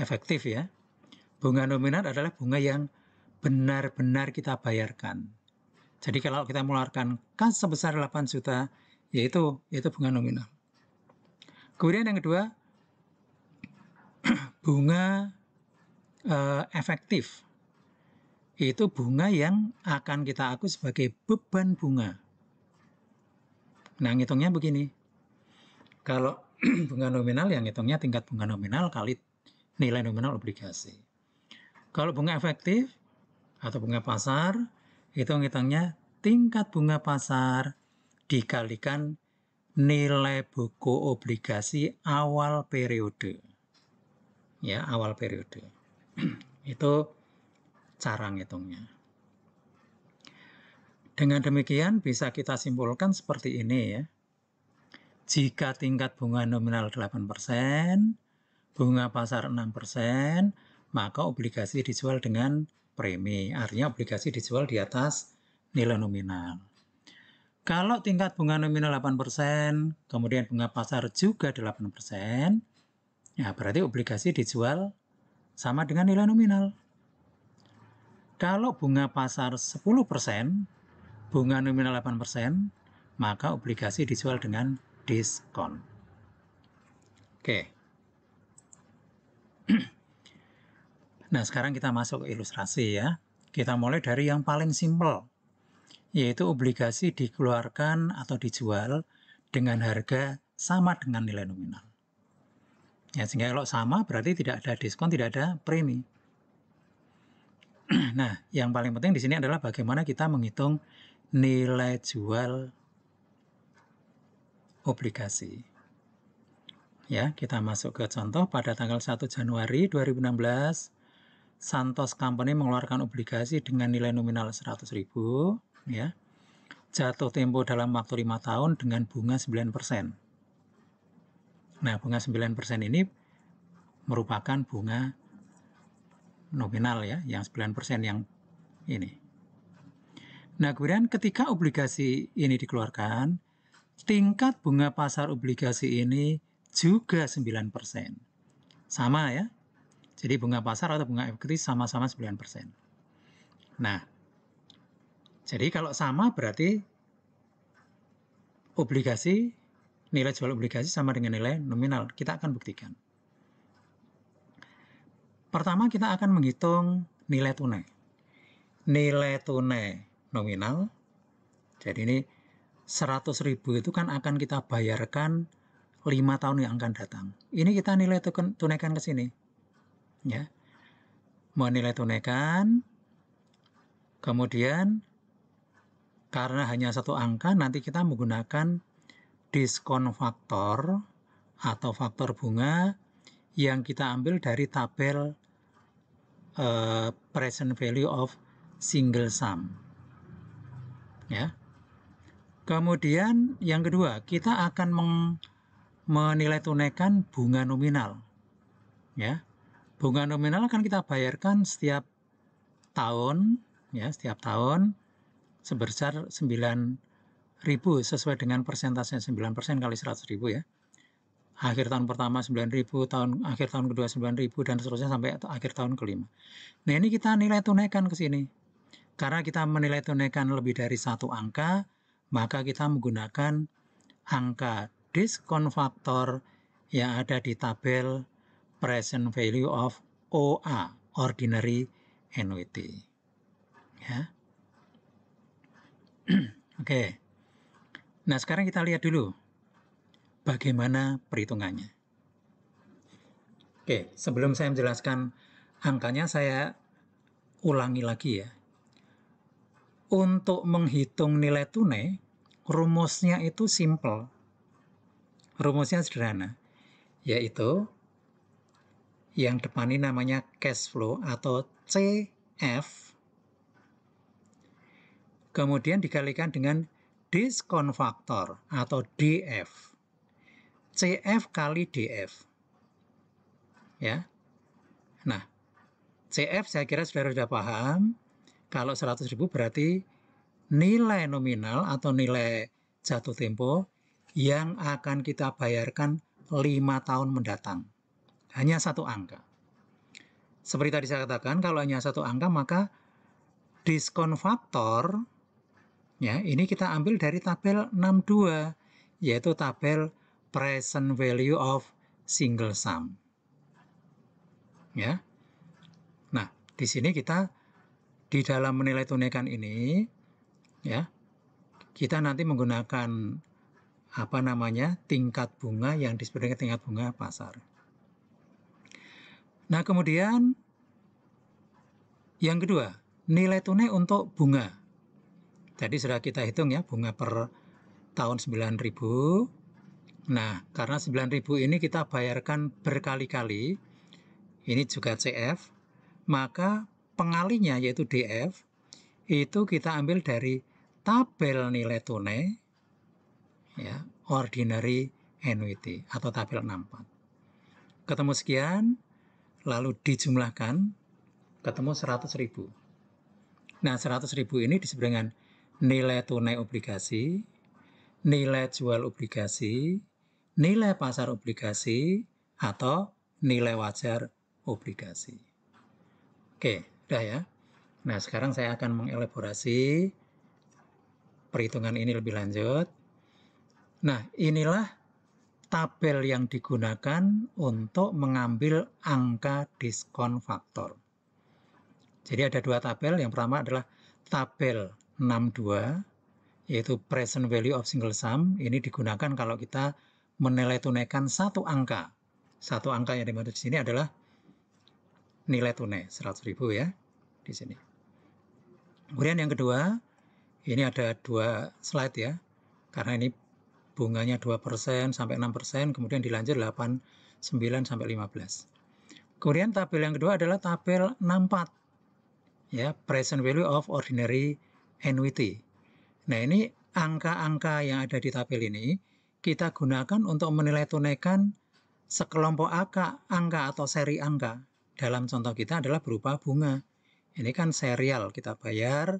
efektif ya. Bunga nominal adalah bunga yang benar-benar kita bayarkan. Jadi kalau kita mengeluarkan kas sebesar 8 juta, yaitu bunga nominal. Kemudian yang kedua, bunga efektif. Itu bunga yang akan kita akui sebagai beban bunga. Nah, ngitungnya begini. Kalau bunga nominal, yang ngitungnya tingkat bunga nominal kali nilai nominal obligasi. Kalau bunga efektif atau bunga pasar, itu ngitungnya tingkat bunga pasar dikalikan nilai buku obligasi awal periode. Ya, awal periode. Itu cara ngitungnya. Dengan demikian bisa kita simpulkan seperti ini ya. Jika tingkat bunga nominal 8%, bunga pasar 6%, maka obligasi dijual dengan premi. Artinya obligasi dijual di atas nilai nominal. Kalau tingkat bunga nominal 8%, kemudian bunga pasar juga 8%, ya berarti obligasi dijual sama dengan nilai nominal. Kalau bunga pasar 10%, bunga nominal 8%, maka obligasi dijual dengan diskon. Oke. Nah, sekarang kita masuk ke ilustrasi ya. Kita mulai dari yang paling simpel, yaitu obligasi dikeluarkan atau dijual dengan harga sama dengan nilai nominal. Ya, sehingga kalau sama berarti tidak ada diskon, tidak ada premi. Nah, yang paling penting di sini adalah bagaimana kita menghitung nilai jual obligasi. Ya, kita masuk ke contoh pada tanggal 1 Januari 2016, Santos Company mengeluarkan obligasi dengan nilai nominal 100.000, ya. Jatuh tempo dalam waktu 5 tahun dengan bunga 9%. Nah, bunga 9% ini merupakan bunga nominal ya, yang 9% yang ini. Nah, kemudian ketika obligasi ini dikeluarkan, tingkat bunga pasar obligasi ini juga 9%. Sama ya. Jadi bunga pasar atau bunga equity sama-sama 9%. Nah, jadi kalau sama berarti obligasi, nilai jual obligasi sama dengan nilai nominal. Kita akan buktikan. Pertama kita akan menghitung nilai tunai. Nilai tunai nominal, jadi ini 100.000 itu kan akan kita bayarkan 5 tahun yang akan datang. Ini kita nilai tunaikan ke sini. Ya. Menilai tunaikan, kemudian karena hanya satu angka, nanti kita menggunakan diskon faktor atau faktor bunga yang kita ambil dari tabel present value of single sum. Ya. Kemudian yang kedua, kita akan menilai tunaikan bunga nominal. Ya. Bunga nominal akan kita bayarkan setiap tahun, ya, setiap tahun sebesar 9.000 sesuai dengan persentase 9% kali 100.000 ya. Akhir tahun pertama 9.000, akhir tahun kedua 9.000 dan seterusnya sampai akhir tahun kelima. Nah, ini kita nilai tunaikan ke sini. Karena kita menilai tunaikan lebih dari satu angka, maka kita menggunakan angka diskon faktor yang ada di tabel present value of OA, ordinary annuity. Ya. Oke. Nah, sekarang kita lihat dulu bagaimana perhitungannya. Oke, sebelum saya menjelaskan angkanya, saya ulangi lagi ya. Untuk menghitung nilai tunai, rumusnya itu simple. Rumusnya sederhana, yaitu yang depan ini namanya cash flow atau CF, kemudian dikalikan dengan diskon faktor atau DF. CF kali DF. Ya. Nah, CF saya kira sudah paham. Kalau 100.000 berarti nilai nominal atau nilai jatuh tempo yang akan kita bayarkan 5 tahun mendatang. Hanya satu angka. Seperti tadi saya katakan, kalau hanya satu angka maka diskon faktor, ya, ini kita ambil dari tabel 62, yaitu tabel present value of single sum. Ya. Nah, di sini kita di dalam menilai tunaikan ini, ya, kita nanti menggunakan tingkat bunga yang disebut dengan tingkat bunga pasar. Nah, kemudian yang kedua, nilai tunai untuk bunga. Tadi sudah kita hitung ya, bunga per tahun 9.000. Nah, karena 9.000 ini kita bayarkan berkali-kali, ini juga CF, maka pengalinya yaitu DF, itu kita ambil dari tabel nilai tunai, ya, ordinary annuity atau tabel 64. Ketemu sekian, lalu dijumlahkan, ketemu 100.000. Nah, 100.000 ini disebut dengan nilai tunai obligasi, nilai jual obligasi, nilai pasar obligasi, atau nilai wajar obligasi. Oke, udah ya. Nah, sekarang saya akan mengelaborasi perhitungan ini lebih lanjut. Nah, inilah tabel yang digunakan untuk mengambil angka diskon faktor. Jadi ada dua tabel. Yang pertama adalah tabel 62, yaitu present value of single sum. Ini digunakan kalau kita menilai tunaikan satu angka. Satu angka yang dimaksud di sini adalah nilai tunai 100.000 ya, di sini. Kemudian yang kedua, ini ada dua slide ya, karena ini bunganya 2% sampai 6%, kemudian dilanjut 8, 9 sampai 15. Kemudian tabel yang kedua adalah tabel 64, ya, present value of ordinary annuity. Nah, ini angka-angka yang ada di tabel ini kita gunakan untuk menilai tunaikan sekelompok angka atau seri angka. Dalam contoh kita adalah berupa bunga. Ini kan serial, kita bayar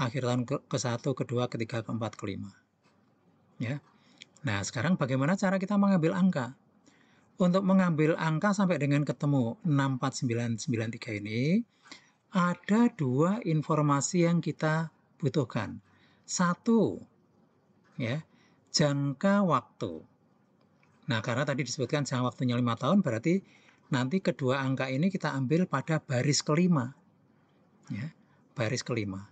akhir tahun ke-1, ke-2, ke-3, ke-4, ke-5. Ya. Nah, sekarang bagaimana cara kita mengambil angka? Untuk mengambil angka sampai dengan ketemu 64993 ini, ada dua informasi yang kita butuhkan. Satu, ya, jangka waktu. Nah, karena tadi disebutkan jangka waktunya 5 tahun, berarti nanti kedua angka ini kita ambil pada baris kelima. Ya, baris kelima.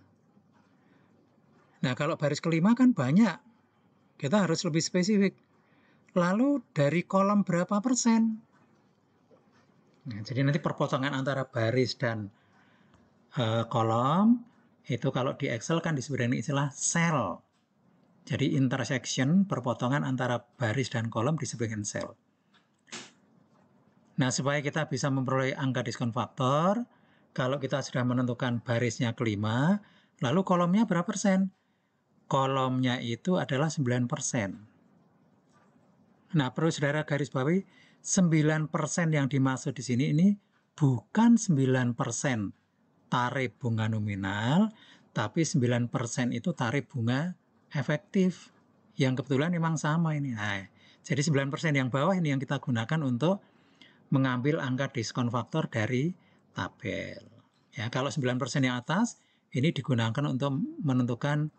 Nah, kalau baris kelima kan banyak. Kita harus lebih spesifik. Lalu dari kolom berapa persen? Nah, jadi nanti perpotongan antara baris dan kolom, itu kalau di Excel kan disebut dengan istilah sel. Jadi intersection, perpotongan antara baris dan kolom disebut dengan sel. Nah, supaya kita bisa memperoleh angka diskon faktor, kalau kita sudah menentukan barisnya kelima, lalu kolomnya berapa persen? Kolomnya itu adalah 9%. Nah, perlu saudara garis bawahi, 9% yang dimaksud di sini ini bukan 9% tarif bunga nominal, tapi 9% itu tarif bunga efektif, yang kebetulan memang sama ini. Nah, jadi 9% yang bawah ini yang kita gunakan untuk mengambil angka diskon faktor dari tabel. Ya, kalau 9% yang atas, ini digunakan untuk menentukan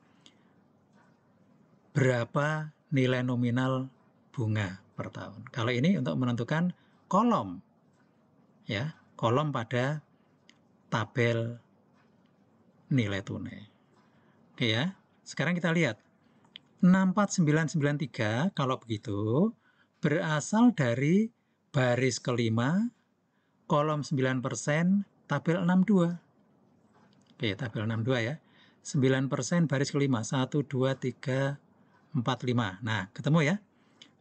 berapa nilai nominal bunga per tahun. Kalau ini untuk menentukan kolom, ya, kolom pada tabel nilai tunai. Oke ya, sekarang kita lihat. 64993 kalau begitu berasal dari baris kelima, kolom 9%, tabel 62. Oke, tabel 62 ya. 9% baris kelima, 1, 2, 3, 4, 5. Nah, ketemu ya?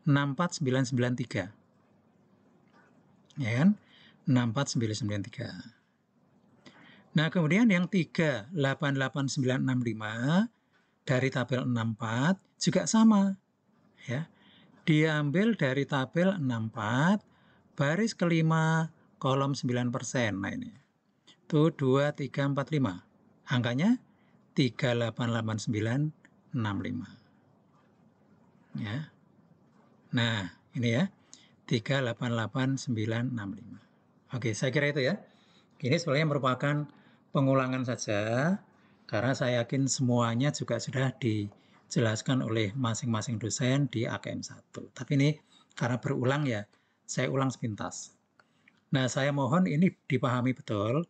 64993. Ya kan? 64993. Nah, kemudian yang 388965 dari tabel 64 juga sama, ya. Diambil dari tabel 64, baris kelima, kolom 9%. Nah, ini. Itu 2, 3, 4, 5. Angkanya 388965. Ya. Nah, ini ya. 388965. Oke, saya kira itu ya. Ini sebenarnya merupakan pengulangan saja, karena saya yakin semuanya juga sudah dijelaskan oleh masing-masing dosen di AKM 1. Tapi ini karena berulang ya, saya ulang sepintas. Nah, saya mohon ini dipahami betul.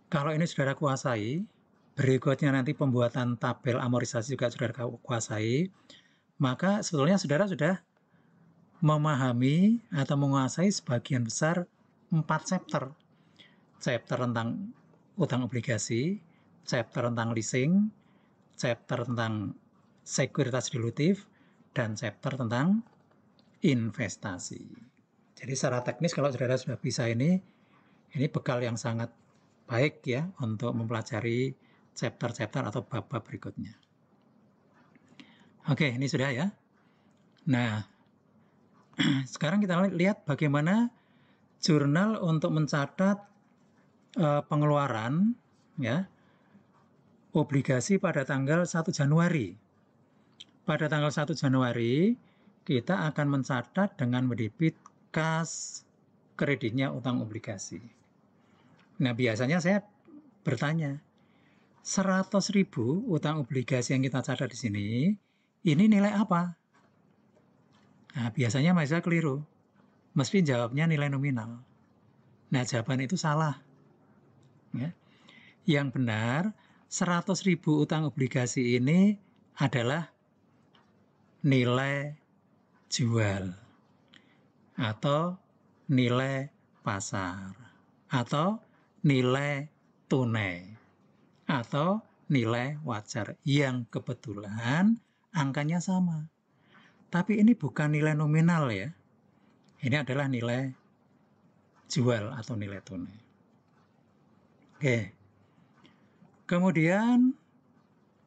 Kalau ini saudara kuasai, berikutnya nanti pembuatan tabel amortisasi juga saudara kuasai, maka sebetulnya saudara sudah memahami atau menguasai sebagian besar 4 chapter. Chapter tentang utang obligasi, chapter tentang leasing, chapter tentang sekuritas dilutif, dan chapter tentang investasi. Jadi secara teknis kalau saudara sudah bisa ini bekal yang sangat baik ya untuk mempelajari chapter-chapter atau bab-bab berikutnya. Oke, ini sudah ya. Nah, sekarang kita lihat bagaimana jurnal untuk mencatat pengeluaran ya obligasi pada tanggal 1 Januari. Pada tanggal 1 Januari kita akan mencatat dengan mendebit kas kreditnya utang obligasi. Nah, biasanya saya bertanya, 100.000 utang obligasi yang kita catat di sini, ini nilai apa? Nah, biasanya mahasiswa keliru. Mesti jawabnya nilai nominal. Nah, jawaban itu salah. Ya. Yang benar, 100.000 utang obligasi ini adalah nilai jual atau nilai pasar atau nilai tunai atau nilai wajar yang kebetulan angkanya sama. Tapi ini bukan nilai nominal ya. Ini adalah nilai jual atau nilai tunai. Oke. Kemudian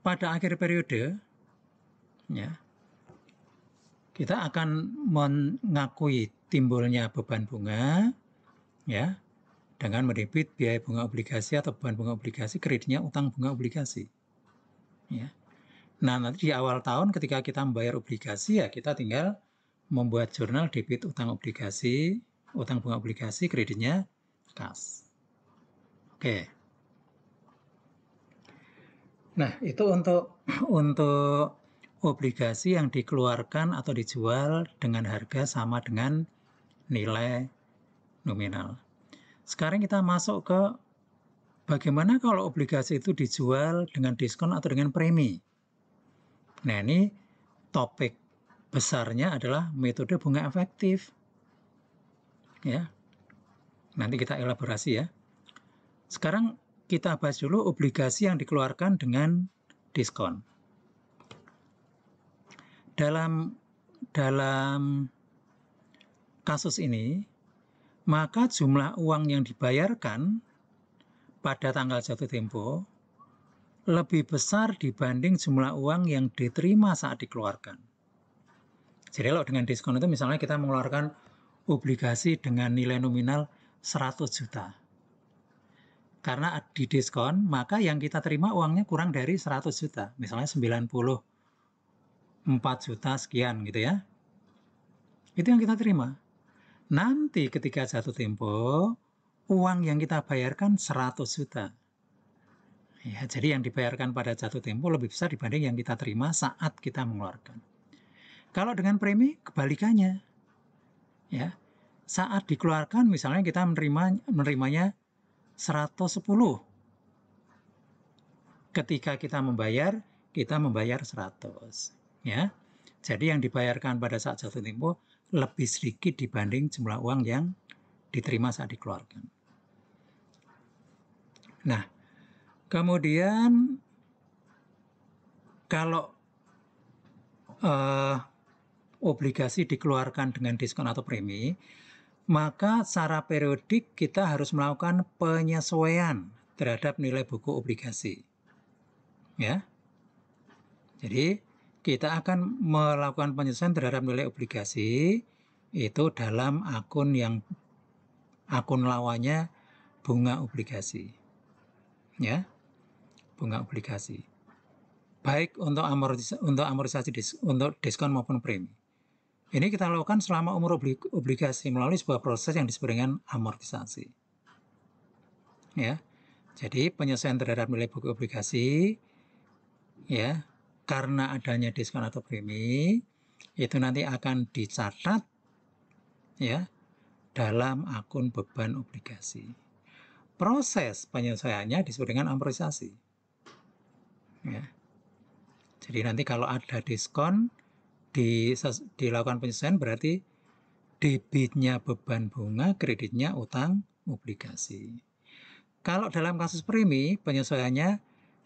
pada akhir periode ya, kita akan mengakui timbulnya beban bunga ya dengan mendebit biaya bunga obligasi atau beban bunga obligasi, kreditnya utang bunga obligasi. Ya. Nah, nanti di awal tahun ketika kita membayar obligasi ya kita tinggal membuat jurnal debit utang obligasi, utang bunga obligasi, kreditnya kas. Oke. Nah, itu untuk obligasi yang dikeluarkan atau dijual dengan harga sama dengan nilai nominal. Sekarang kita masuk ke bagaimana kalau obligasi itu dijual dengan diskon atau dengan premi. Nah, ini topik besarnya adalah metode bunga efektif. Ya. Nanti kita elaborasi ya. Sekarang kita bahas dulu obligasi yang dikeluarkan dengan diskon. Dalam kasus ini, maka jumlah uang yang dibayarkan pada tanggal jatuh tempo lebih besar dibanding jumlah uang yang diterima saat dikeluarkan. Jadi kalau dengan diskon itu misalnya kita mengeluarkan obligasi dengan nilai nominal 100 juta. Karena di diskon, maka yang kita terima uangnya kurang dari 100 juta. Misalnya 94 juta sekian gitu ya. Itu yang kita terima. Nanti ketika jatuh tempo, uang yang kita bayarkan 100 juta. Ya, jadi yang dibayarkan pada jatuh tempo lebih besar dibanding yang kita terima saat kita mengeluarkan. Kalau dengan premi, kebalikannya. Ya, saat dikeluarkan misalnya kita menerimanya 110. Ketika kita membayar 100. Ya, jadi yang dibayarkan pada saat jatuh tempo lebih sedikit dibanding jumlah uang yang diterima saat dikeluarkan. Nah, kemudian kalau obligasi dikeluarkan dengan diskon atau premi, maka secara periodik kita harus melakukan penyesuaian terhadap nilai buku obligasi. Ya. Jadi kita akan melakukan penyesuaian terhadap nilai obligasi itu dalam akun lawannya bunga obligasi. Ya. Bunga obligasi. Baik untuk amortisasi untuk diskon maupun premi. Ini kita lakukan selama umur obligasi melalui sebuah proses yang disebut dengan amortisasi. Ya. Jadi penyesuaian terhadap nilai buku obligasi ya karena adanya diskon atau premi, itu nanti akan dicatat ya dalam akun beban obligasi. Proses penyesuaiannya disebut dengan amortisasi. Ya. Jadi nanti kalau ada diskon dilakukan penyesuaian berarti debitnya beban bunga, kreditnya utang obligasi. Kalau dalam kasus premi, penyesuaiannya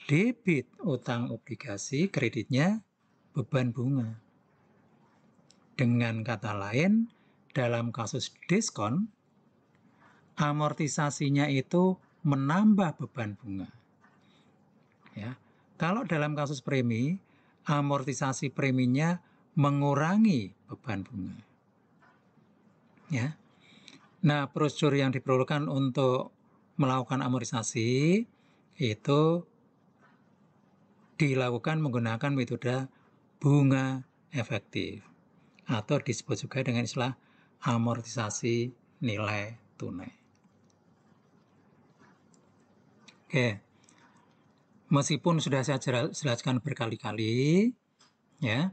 debit utang obligasi, kreditnya beban bunga. Dengan kata lain, dalam kasus diskon, amortisasinya itu menambah beban bunga. Ya. Kalau dalam kasus premi, amortisasi preminya mengurangi beban bunga. Ya. Nah, prosedur yang diperlukan untuk melakukan amortisasi itu dilakukan menggunakan metode bunga efektif atau disebut juga dengan istilah amortisasi nilai tunai. Oke, meskipun sudah saya jelaskan berkali-kali, ya,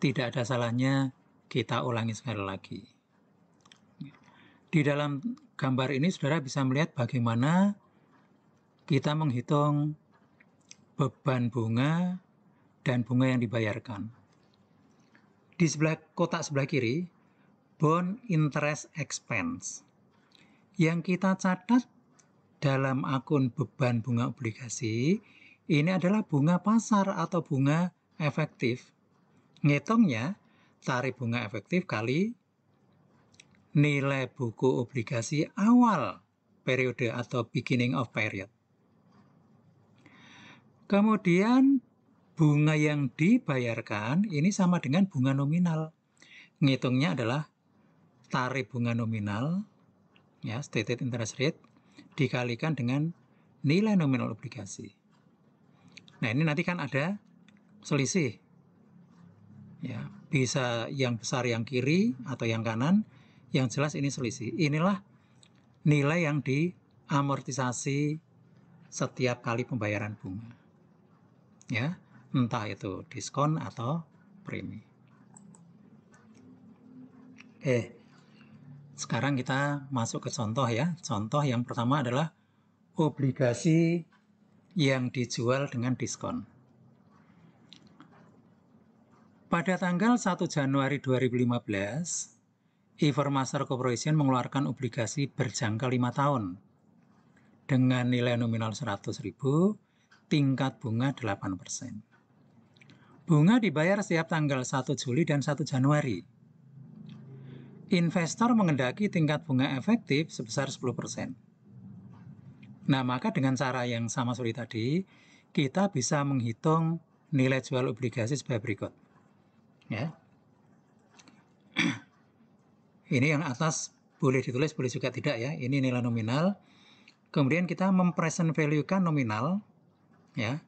tidak ada salahnya kita ulangi sekali lagi. Di dalam gambar ini saudara bisa melihat bagaimana kita menghitung beban bunga dan bunga yang dibayarkan. Di sebelah kotak sebelah kiri, bond interest expense. Yang kita catat dalam akun beban bunga obligasi, ini adalah bunga pasar atau bunga efektif. Ngitungnya, tarif bunga efektif kali nilai buku obligasi awal periode atau beginning of period. Kemudian bunga yang dibayarkan ini sama dengan bunga nominal. Ngitungnya adalah tarif bunga nominal, ya, stated interest rate, dikalikan dengan nilai nominal obligasi. Nah, ini nanti kan ada selisih. Ya, bisa yang besar yang kiri atau yang kanan, yang jelas ini selisih. Inilah nilai yang diamortisasi setiap kali pembayaran bunga. Ya, entah itu diskon atau premi. Sekarang kita masuk ke contoh ya. Contoh yang pertama adalah obligasi yang dijual dengan diskon. Pada tanggal 1 Januari 2015, Ivermaster Corporation mengeluarkan obligasi berjangka 5 tahun dengan nilai nominal 100.000, tingkat bunga 8%. Bunga dibayar setiap tanggal 1 Juli dan 1 Januari. Investor mengendaki tingkat bunga efektif sebesar 10%. Nah, maka dengan cara yang sama seperti tadi, kita bisa menghitung nilai jual obligasi sebagai berikut. Ya. Ini yang atas boleh ditulis, boleh juga tidak ya. Ini nilai nominal. Kemudian kita mempresent value-kan nominal, ya,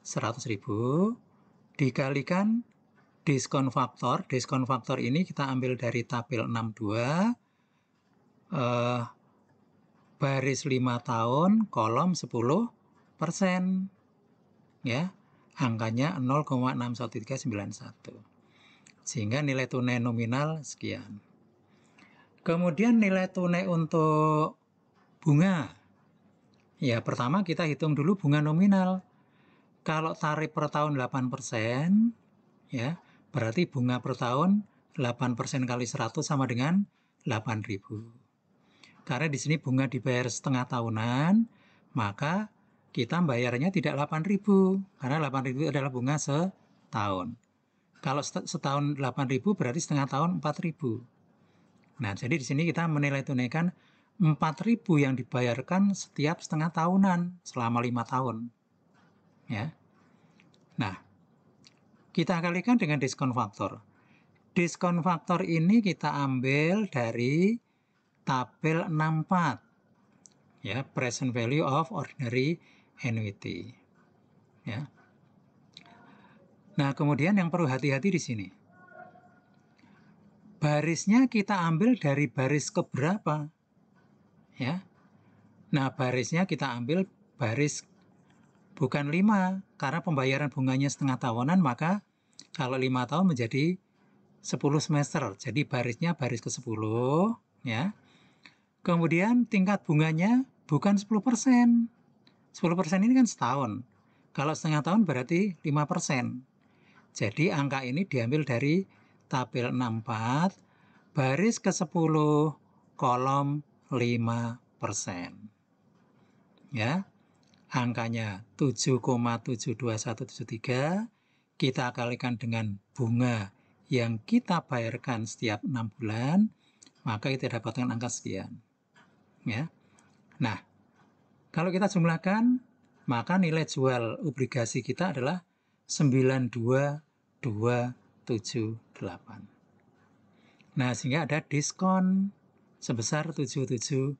100.000 dikalikan diskon faktor. Diskon faktor ini kita ambil dari tabel 62, baris 5 tahun, kolom 10%. Ya, angkanya 0,61391. Sehingga nilai tunai nominal sekian. Kemudian nilai tunai untuk bunga. Ya, pertama kita hitung dulu bunga nominal. Kalau tarif per tahun 8%, ya, berarti bunga per tahun 8% kali 100 sama dengan 8.000. Karena di sini bunga dibayar setengah tahunan, maka kita bayarnya tidak 8.000, karena 8.000 adalah bunga setahun. Kalau setahun 8.000 berarti setengah tahun 4.000. Nah, jadi di sini kita menilai tunaikan 4.000 yang dibayarkan setiap setengah tahunan selama 5 tahun. Ya. Nah, kita kalikan dengan diskon faktor. Diskon faktor ini kita ambil dari tabel 64. Ya, present value of ordinary annuity. Ya. Nah, kemudian yang perlu hati-hati di sini. Barisnya kita ambil dari baris keberapa? Ya. Nah, barisnya kita ambil baris bukan 5, karena pembayaran bunganya setengah tahunan, maka kalau 5 tahun menjadi 10 semester. Jadi barisnya baris ke-10, ya. Kemudian tingkat bunganya bukan 10%. 10% ini kan setahun. Kalau setengah tahun berarti 5%. Jadi angka ini diambil dari tabel 64, baris ke-10, kolom 5%. Ya, angkanya 7,72173, kita kalikan dengan bunga yang kita bayarkan setiap 6 bulan, maka kita dapatkan angka sekian. Ya. Nah, kalau kita jumlahkan, maka nilai jual obligasi kita adalah 92278. Nah, sehingga ada diskon sebesar 7722.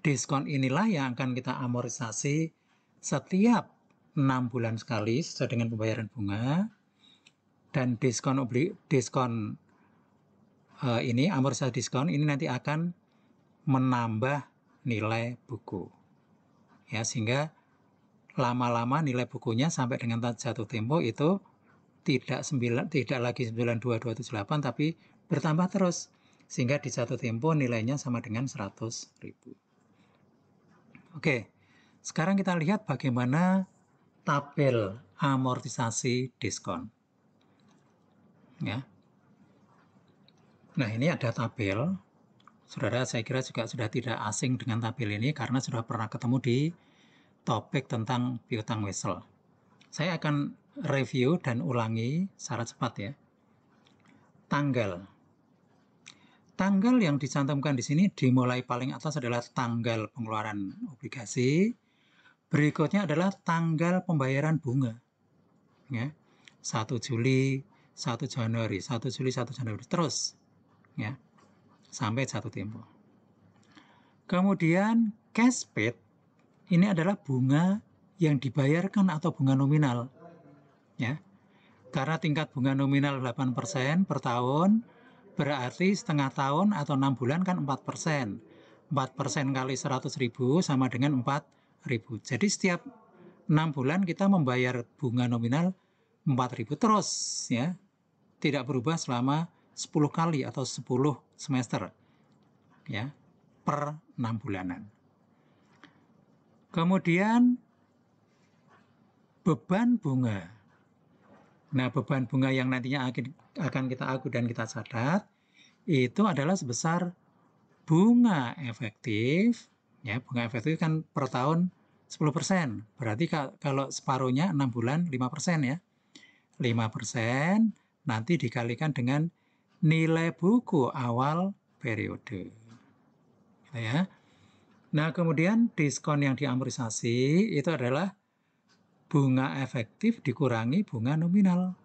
Diskon inilah yang akan kita amortisasi setiap 6 bulan sekali sesuai dengan pembayaran bunga. Dan amortisasi diskon ini nanti akan menambah nilai buku. Ya, sehingga lama-lama nilai bukunya sampai dengan jatuh tempo itu tidak lagi 92278 tapi bertambah terus, sehingga di jatuh tempo nilainya sama dengan 100.000. Oke, sekarang kita lihat bagaimana tabel amortisasi diskon. Ya. Nah, ini ada tabel. Saudara, saya kira juga sudah tidak asing dengan tabel ini karena sudah pernah ketemu di topik tentang piutang wesel. Saya akan review dan ulangi secara cepat ya. Tanggal yang dicantumkan di sini dimulai paling atas adalah tanggal pengeluaran obligasi. Berikutnya adalah tanggal pembayaran bunga. Ya. 1 Juli, 1 Januari, 1 Juli, 1 Januari, terus. Ya. Sampai jatuh tempo. Kemudian cash paid ini adalah bunga yang dibayarkan atau bunga nominal. Ya. Karena tingkat bunga nominal 8% per tahun, berarti setengah tahun atau 6 bulan kan 4%. 4% kali 100.000 sama dengan 4.000. Jadi setiap 6 bulan kita membayar bunga nominal 4.000 terus, ya. Tidak berubah selama 10 kali atau 10 semester. Ya, per 6 bulanan. Kemudian beban bunga. Nah, beban bunga yang nantinya akan kita agu dan kita catat itu adalah sebesar bunga efektif. Ya, bunga efektif kan per tahun 10%. Berarti kalau separuhnya 6 bulan 5% ya. 5% nanti dikalikan dengan nilai buku awal periode. Ya. Nah, kemudian diskon yang diamortisasi itu adalah bunga efektif dikurangi bunga nominal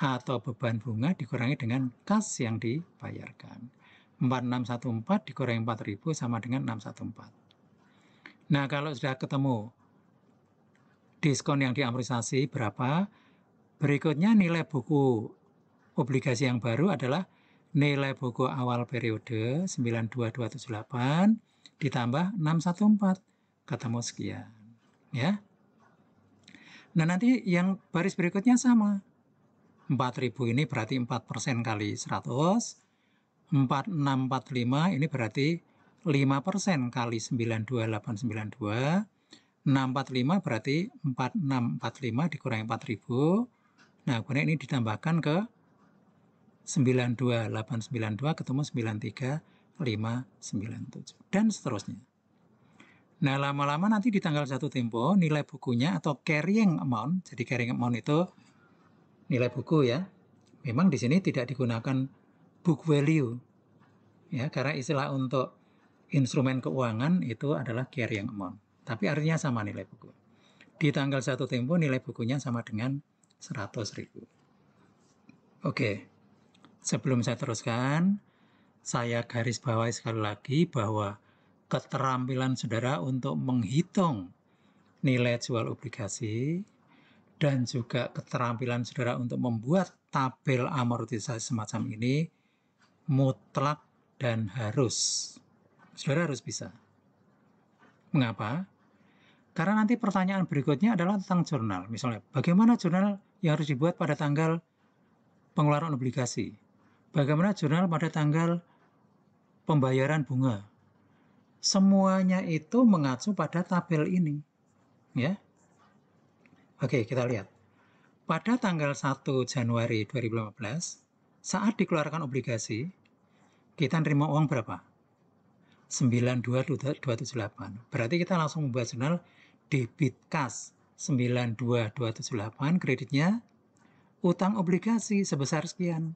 atau beban bunga dikurangi dengan kas yang dibayarkan. 4614 dikurangi 4.000 sama dengan 614. Nah, kalau sudah ketemu diskon yang diamortisasi berapa, berikutnya nilai buku obligasi yang baru adalah nilai buku awal periode 92278 ditambah 614, ketemu sekian. Ya. Nah, nanti yang baris berikutnya sama. 4.000 ini berarti 4% kali 100. 4645 ini berarti 5% kali 92892. 645 berarti 4645 dikurangi 4.000. Nah, kemudian ini ditambahkan ke 92892 ketemu 93597 dan seterusnya. Nah, lama-lama nanti di tanggal jatuh tempo nilai bukunya atau carrying amount, jadi carrying amount itu nilai buku ya. Memang di sini tidak digunakan book value. Ya, karena istilah untuk instrumen keuangan itu adalah carrying amount. Tapi artinya sama nilai buku. Di tanggal jatuh tempo nilai bukunya sama dengan 100.000. Oke. Sebelum saya teruskan, saya garis bawahi sekali lagi bahwa keterampilan saudara untuk menghitung nilai jual obligasi dan juga keterampilan saudara untuk membuat tabel amortisasi semacam ini mutlak dan harus. Saudara harus bisa. Mengapa? Karena nanti pertanyaan berikutnya adalah tentang jurnal. Misalnya, bagaimana jurnal yang harus dibuat pada tanggal pengeluaran obligasi? Bagaimana jurnal pada tanggal pembayaran bunga? Semuanya itu mengacu pada tabel ini. Ya. Oke, kita lihat. Pada tanggal 1 Januari 2015, saat dikeluarkan obligasi, kita nerima uang berapa? 92.278. Berarti kita langsung membuat jurnal debit kas 92.278, kreditnya utang obligasi sebesar sekian.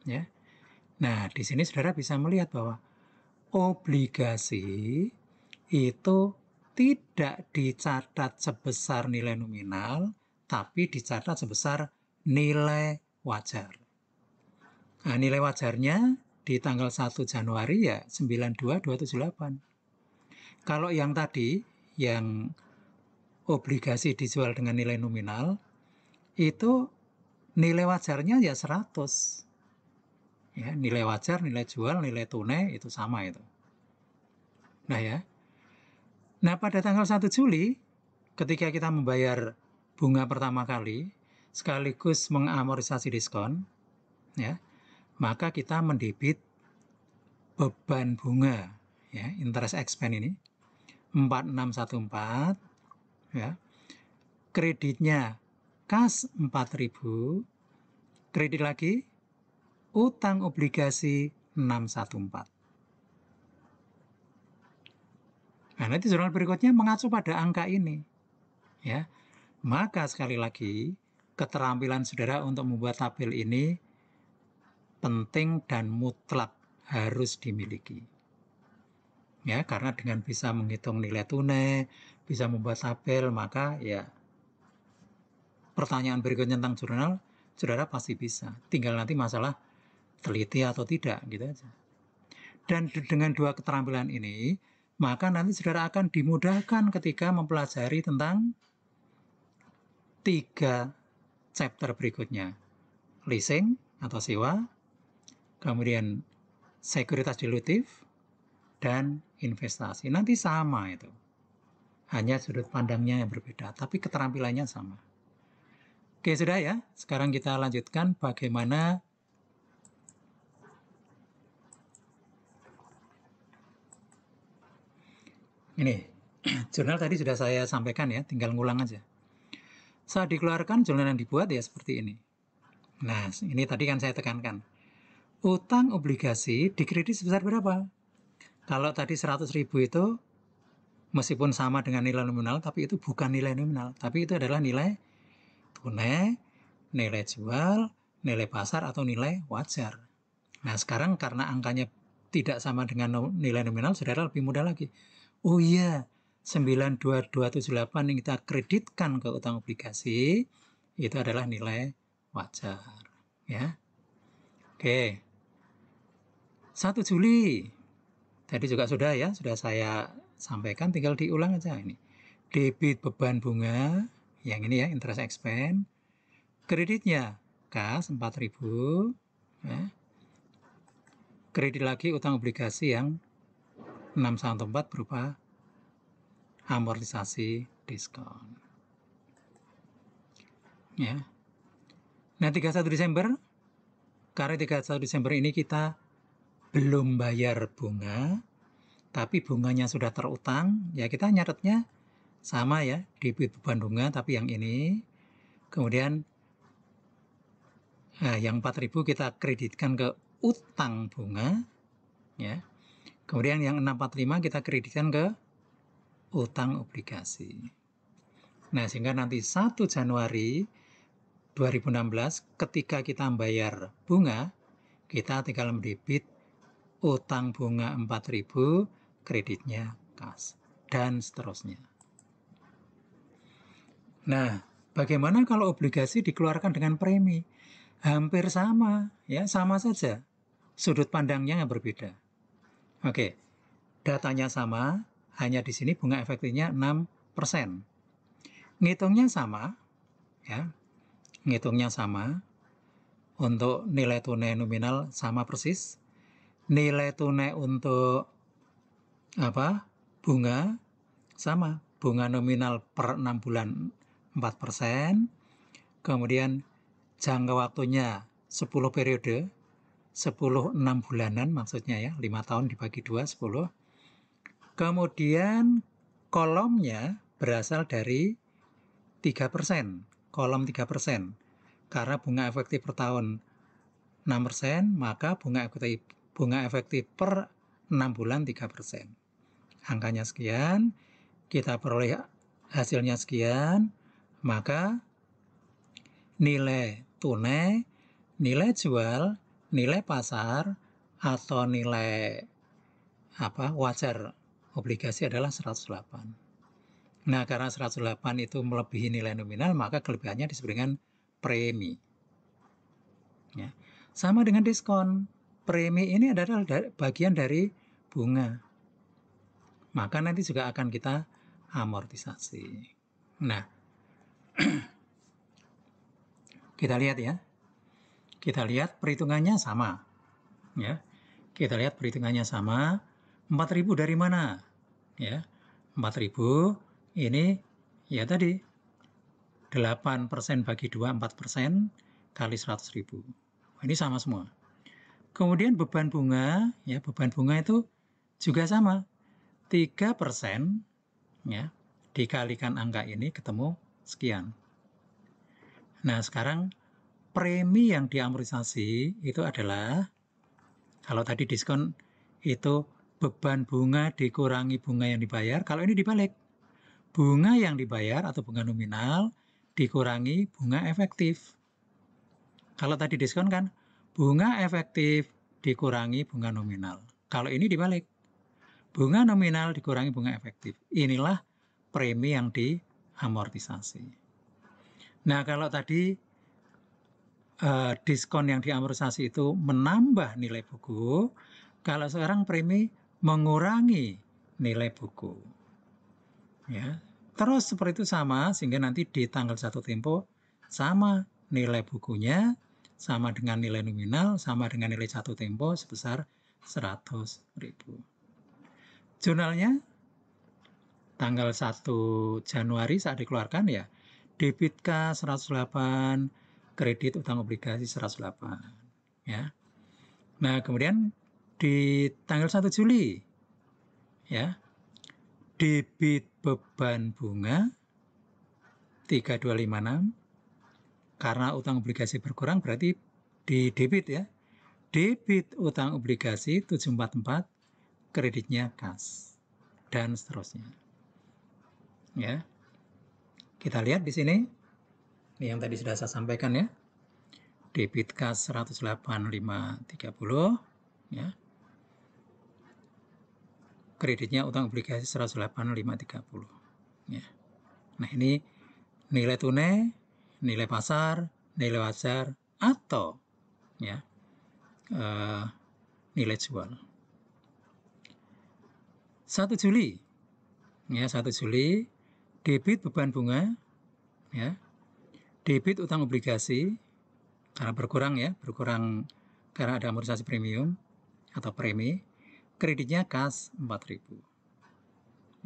Ya. Nah, di sini saudara bisa melihat bahwa obligasi itu tidak dicatat sebesar nilai nominal, tapi dicatat sebesar nilai wajar. Nah, nilai wajarnya di tanggal 1 Januari ya 92.278. Kalau yang tadi, yang obligasi dijual dengan nilai nominal, itu nilai wajarnya ya 100. Ya, nilai wajar, nilai jual, nilai tunai itu sama itu. Nah ya. Nah, pada tanggal 1 Juli ketika kita membayar bunga pertama kali sekaligus mengamortisasi diskon, ya, maka kita mendebit beban bunga, ya, interest expense ini 4614, ya. Kreditnya kas 4000, kredit lagi utang obligasi 614. Nah, nanti jurnal berikutnya mengacu pada angka ini, ya. Maka sekali lagi keterampilan saudara untuk membuat tabel ini penting dan mutlak harus dimiliki. Ya, karena dengan bisa menghitung nilai tunai, bisa membuat tabel, maka ya pertanyaan berikutnya tentang jurnal, saudara pasti bisa. Tinggal nanti masalah teliti atau tidak, gitu aja. Dan dengan dua keterampilan ini, maka nanti saudara akan dimudahkan ketika mempelajari tentang 3 chapter berikutnya. Leasing atau sewa, kemudian sekuritas dilutif, dan investasi. Nanti sama itu. Hanya sudut pandangnya yang berbeda, tapi keterampilannya sama. Oke, sudah ya. Sekarang kita lanjutkan bagaimana ini. Jurnal tadi sudah saya sampaikan ya, tinggal ngulang aja. Saat dikeluarkan, jurnal yang dibuat ya seperti ini. Nah, ini tadi kan saya tekankan. Utang obligasi dikredit sebesar berapa? Kalau tadi 100.000 itu meskipun sama dengan nilai nominal, tapi itu bukan nilai nominal, tapi itu adalah nilai tunai, nilai jual, nilai pasar, atau nilai wajar. Nah, sekarang karena angkanya tidak sama dengan nilai nominal, saudara lebih mudah lagi. Oh iya, 92.278 yang kita kreditkan ke utang obligasi, itu adalah nilai wajar. Ya. Oke. 1 Juli. Tadi juga sudah ya, sudah saya sampaikan, tinggal diulang aja ini. Debit beban bunga, yang ini ya, interest expense. Kreditnya kas 4.000, ya. Kredit lagi utang obligasi yang 614 berupa amortisasi diskon. Ya. Nah, 31 Desember, karena 31 Desember ini kita belum bayar bunga, tapi bunganya sudah terutang, ya kita nyatetnya sama ya, debit beban bunga, tapi yang ini. Kemudian yang 4.000 kita kreditkan ke utang bunga, ya. Kemudian yang 645 kita kreditkan ke utang obligasi. Nah, sehingga nanti 1 Januari 2016 ketika kita membayar bunga, kita tinggal mendebit utang bunga 4.000, kreditnya kas, dan seterusnya. Nah, bagaimana kalau obligasi dikeluarkan dengan premi? Hampir sama, ya, sama saja. Sudut pandangnya yang berbeda. Oke, datanya sama, hanya di sini bunga efektifnya 6%. Ngitungnya sama, ya. Ngitungnya sama. Untuk nilai tunai nominal sama persis. Nilai tunai untuk bunga sama. bunga nominal per 6 bulan 4%, kemudian jangka waktunya 10 periode, 10 6 bulanan maksudnya ya, 5 tahun dibagi 2, 10. Kemudian kolomnya berasal dari 3%, kolom 3%. Karena bunga efektif per tahun 6%, maka bunga efektif per 6 bulan 3%. Angkanya sekian, kita peroleh hasilnya sekian, maka nilai tunai, nilai jual, nilai pasar, atau nilai wajar obligasi adalah 108. Nah, karena 108 itu melebihi nilai nominal, maka kelebihannya disebut dengan premi. Ya. Sama dengan diskon. Premi ini adalah bagian dari bunga. Maka nanti juga akan kita amortisasi. Nah, kita lihat ya. Kita lihat perhitungannya sama. Ya. Kita lihat perhitungannya sama. 4.000 dari mana? Ya. 4.000 ini ya tadi 8% bagi 2, 4% kali 100.000. Ini sama semua. Kemudian beban bunga, ya beban bunga itu juga sama. 3% ya, dikalikan angka ini ketemu sekian. Nah, sekarang premi yang diamortisasi itu adalah, kalau tadi diskon itu beban bunga dikurangi bunga yang dibayar, kalau ini dibalik. Bunga yang dibayar atau bunga nominal dikurangi bunga efektif. Kalau tadi diskon kan, bunga efektif dikurangi bunga nominal. Kalau ini dibalik. Bunga nominal dikurangi bunga efektif. Inilah premi yang diamortisasi. Nah, kalau tadi diskon yang diamortisasi itu menambah nilai buku, kalau sekarang premi mengurangi nilai buku. Ya, terus seperti itu sama, sehingga nanti di tanggal 1 tempo sama nilai bukunya, sama dengan nilai nominal, sama dengan nilai 1 tempo sebesar 100.000. Jurnalnya tanggal 1 Januari saat dikeluarkan ya, debit kas 108, kredit utang obligasi 108. Ya. Nah, kemudian di tanggal 1 Juli ya, debit beban bunga 3256, karena utang obligasi berkurang berarti di debit ya. Debit utang obligasi 744, kreditnya kas, dan seterusnya. Ya. Kita lihat di sini yang tadi sudah saya sampaikan ya. Debit kas 108.530 ya. Kreditnya utang obligasi 108.530 ya. Nah, ini nilai tunai, nilai pasar, nilai wajar, atau ya nilai jual. 1 Juli ya, 1 Juli debit beban bunga ya, debit utang obligasi karena berkurang ya, berkurang karena ada amortisasi premium atau premi, kreditnya kas 4.000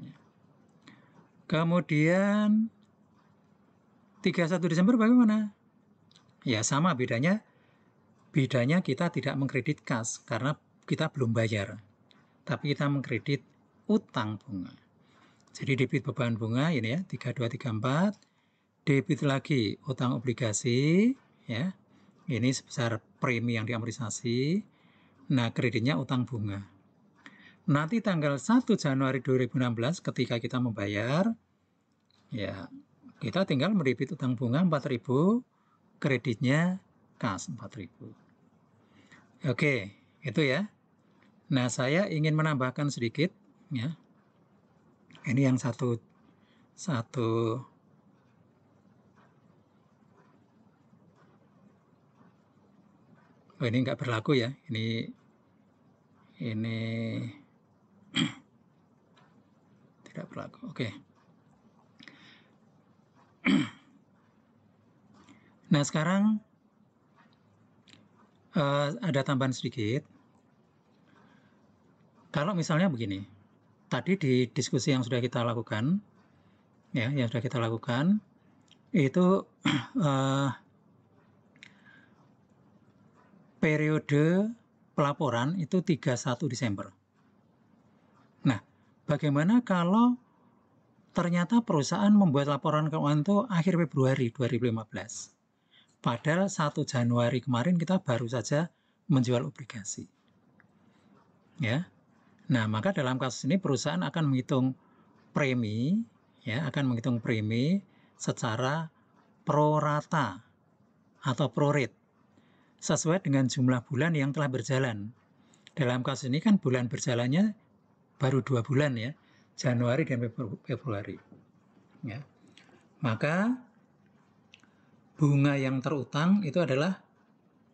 ya. Kemudian 31 Desember bagaimana? Ya sama, bedanya kita tidak mengkredit kas karena kita belum bayar, tapi kita mengkredit utang bunga. Jadi debit beban bunga ini ya 3234, debit lagi utang obligasi ya, ini sebesar premi yang diamortisasi. Nah, kreditnya utang bunga. Nanti tanggal 1 Januari 2016 ketika kita membayar ya, kita tinggal mendebit utang bunga 4.000, kreditnya kas 4.000. Oke, itu ya. Nah, saya ingin menambahkan sedikit ya. Ini yang satu oh, ini nggak berlaku ya. Ini tidak berlaku. Oke. Nah, sekarang ada tambahan sedikit. Kalau misalnya begini, tadi di diskusi yang sudah kita lakukan, ya yang sudah kita lakukan itu periode pelaporan itu 31 Desember. Nah, bagaimana kalau ternyata perusahaan membuat laporan keuangan itu akhir Februari 2015? Padahal 1 Januari kemarin kita baru saja menjual obligasi. Ya. Nah, maka dalam kasus ini perusahaan akan menghitung premi, ya, akan menghitung premi secara pro rata atau pro rate sesuai dengan jumlah bulan yang telah berjalan. Dalam kasus ini kan bulan berjalannya baru 2 bulan ya, Januari dan Februari. Ya. Maka bunga yang terutang itu adalah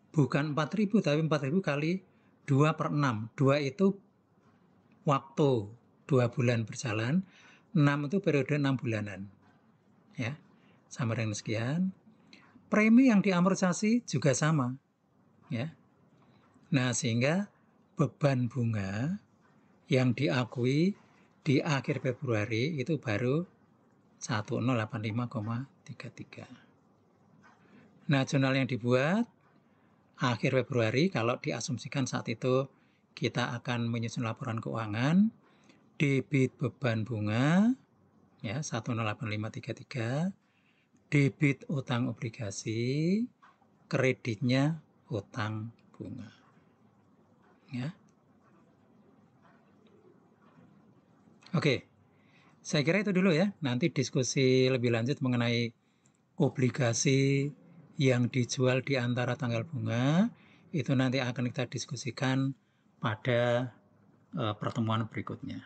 bukan 4.000 tapi 4.000 kali 2/6. 2 itu waktu 2 bulan berjalan, 6 itu periode 6 bulanan. Ya. Sama dengan sekian. Premi yang diamortisasi juga sama. Ya. Nah, sehingga beban bunga yang diakui di akhir Februari itu baru 1085,33. Nah, jurnal yang dibuat akhir Februari, kalau diasumsikan saat itu kita akan menyusun laporan keuangan, debit beban bunga ya 108533, debit utang obligasi, kreditnya utang bunga. Ya. Oke. Saya kira itu dulu ya. Nanti diskusi lebih lanjut mengenai obligasi yang dijual di antara tanggal bunga itu nanti akan kita diskusikan pada pertemuan berikutnya.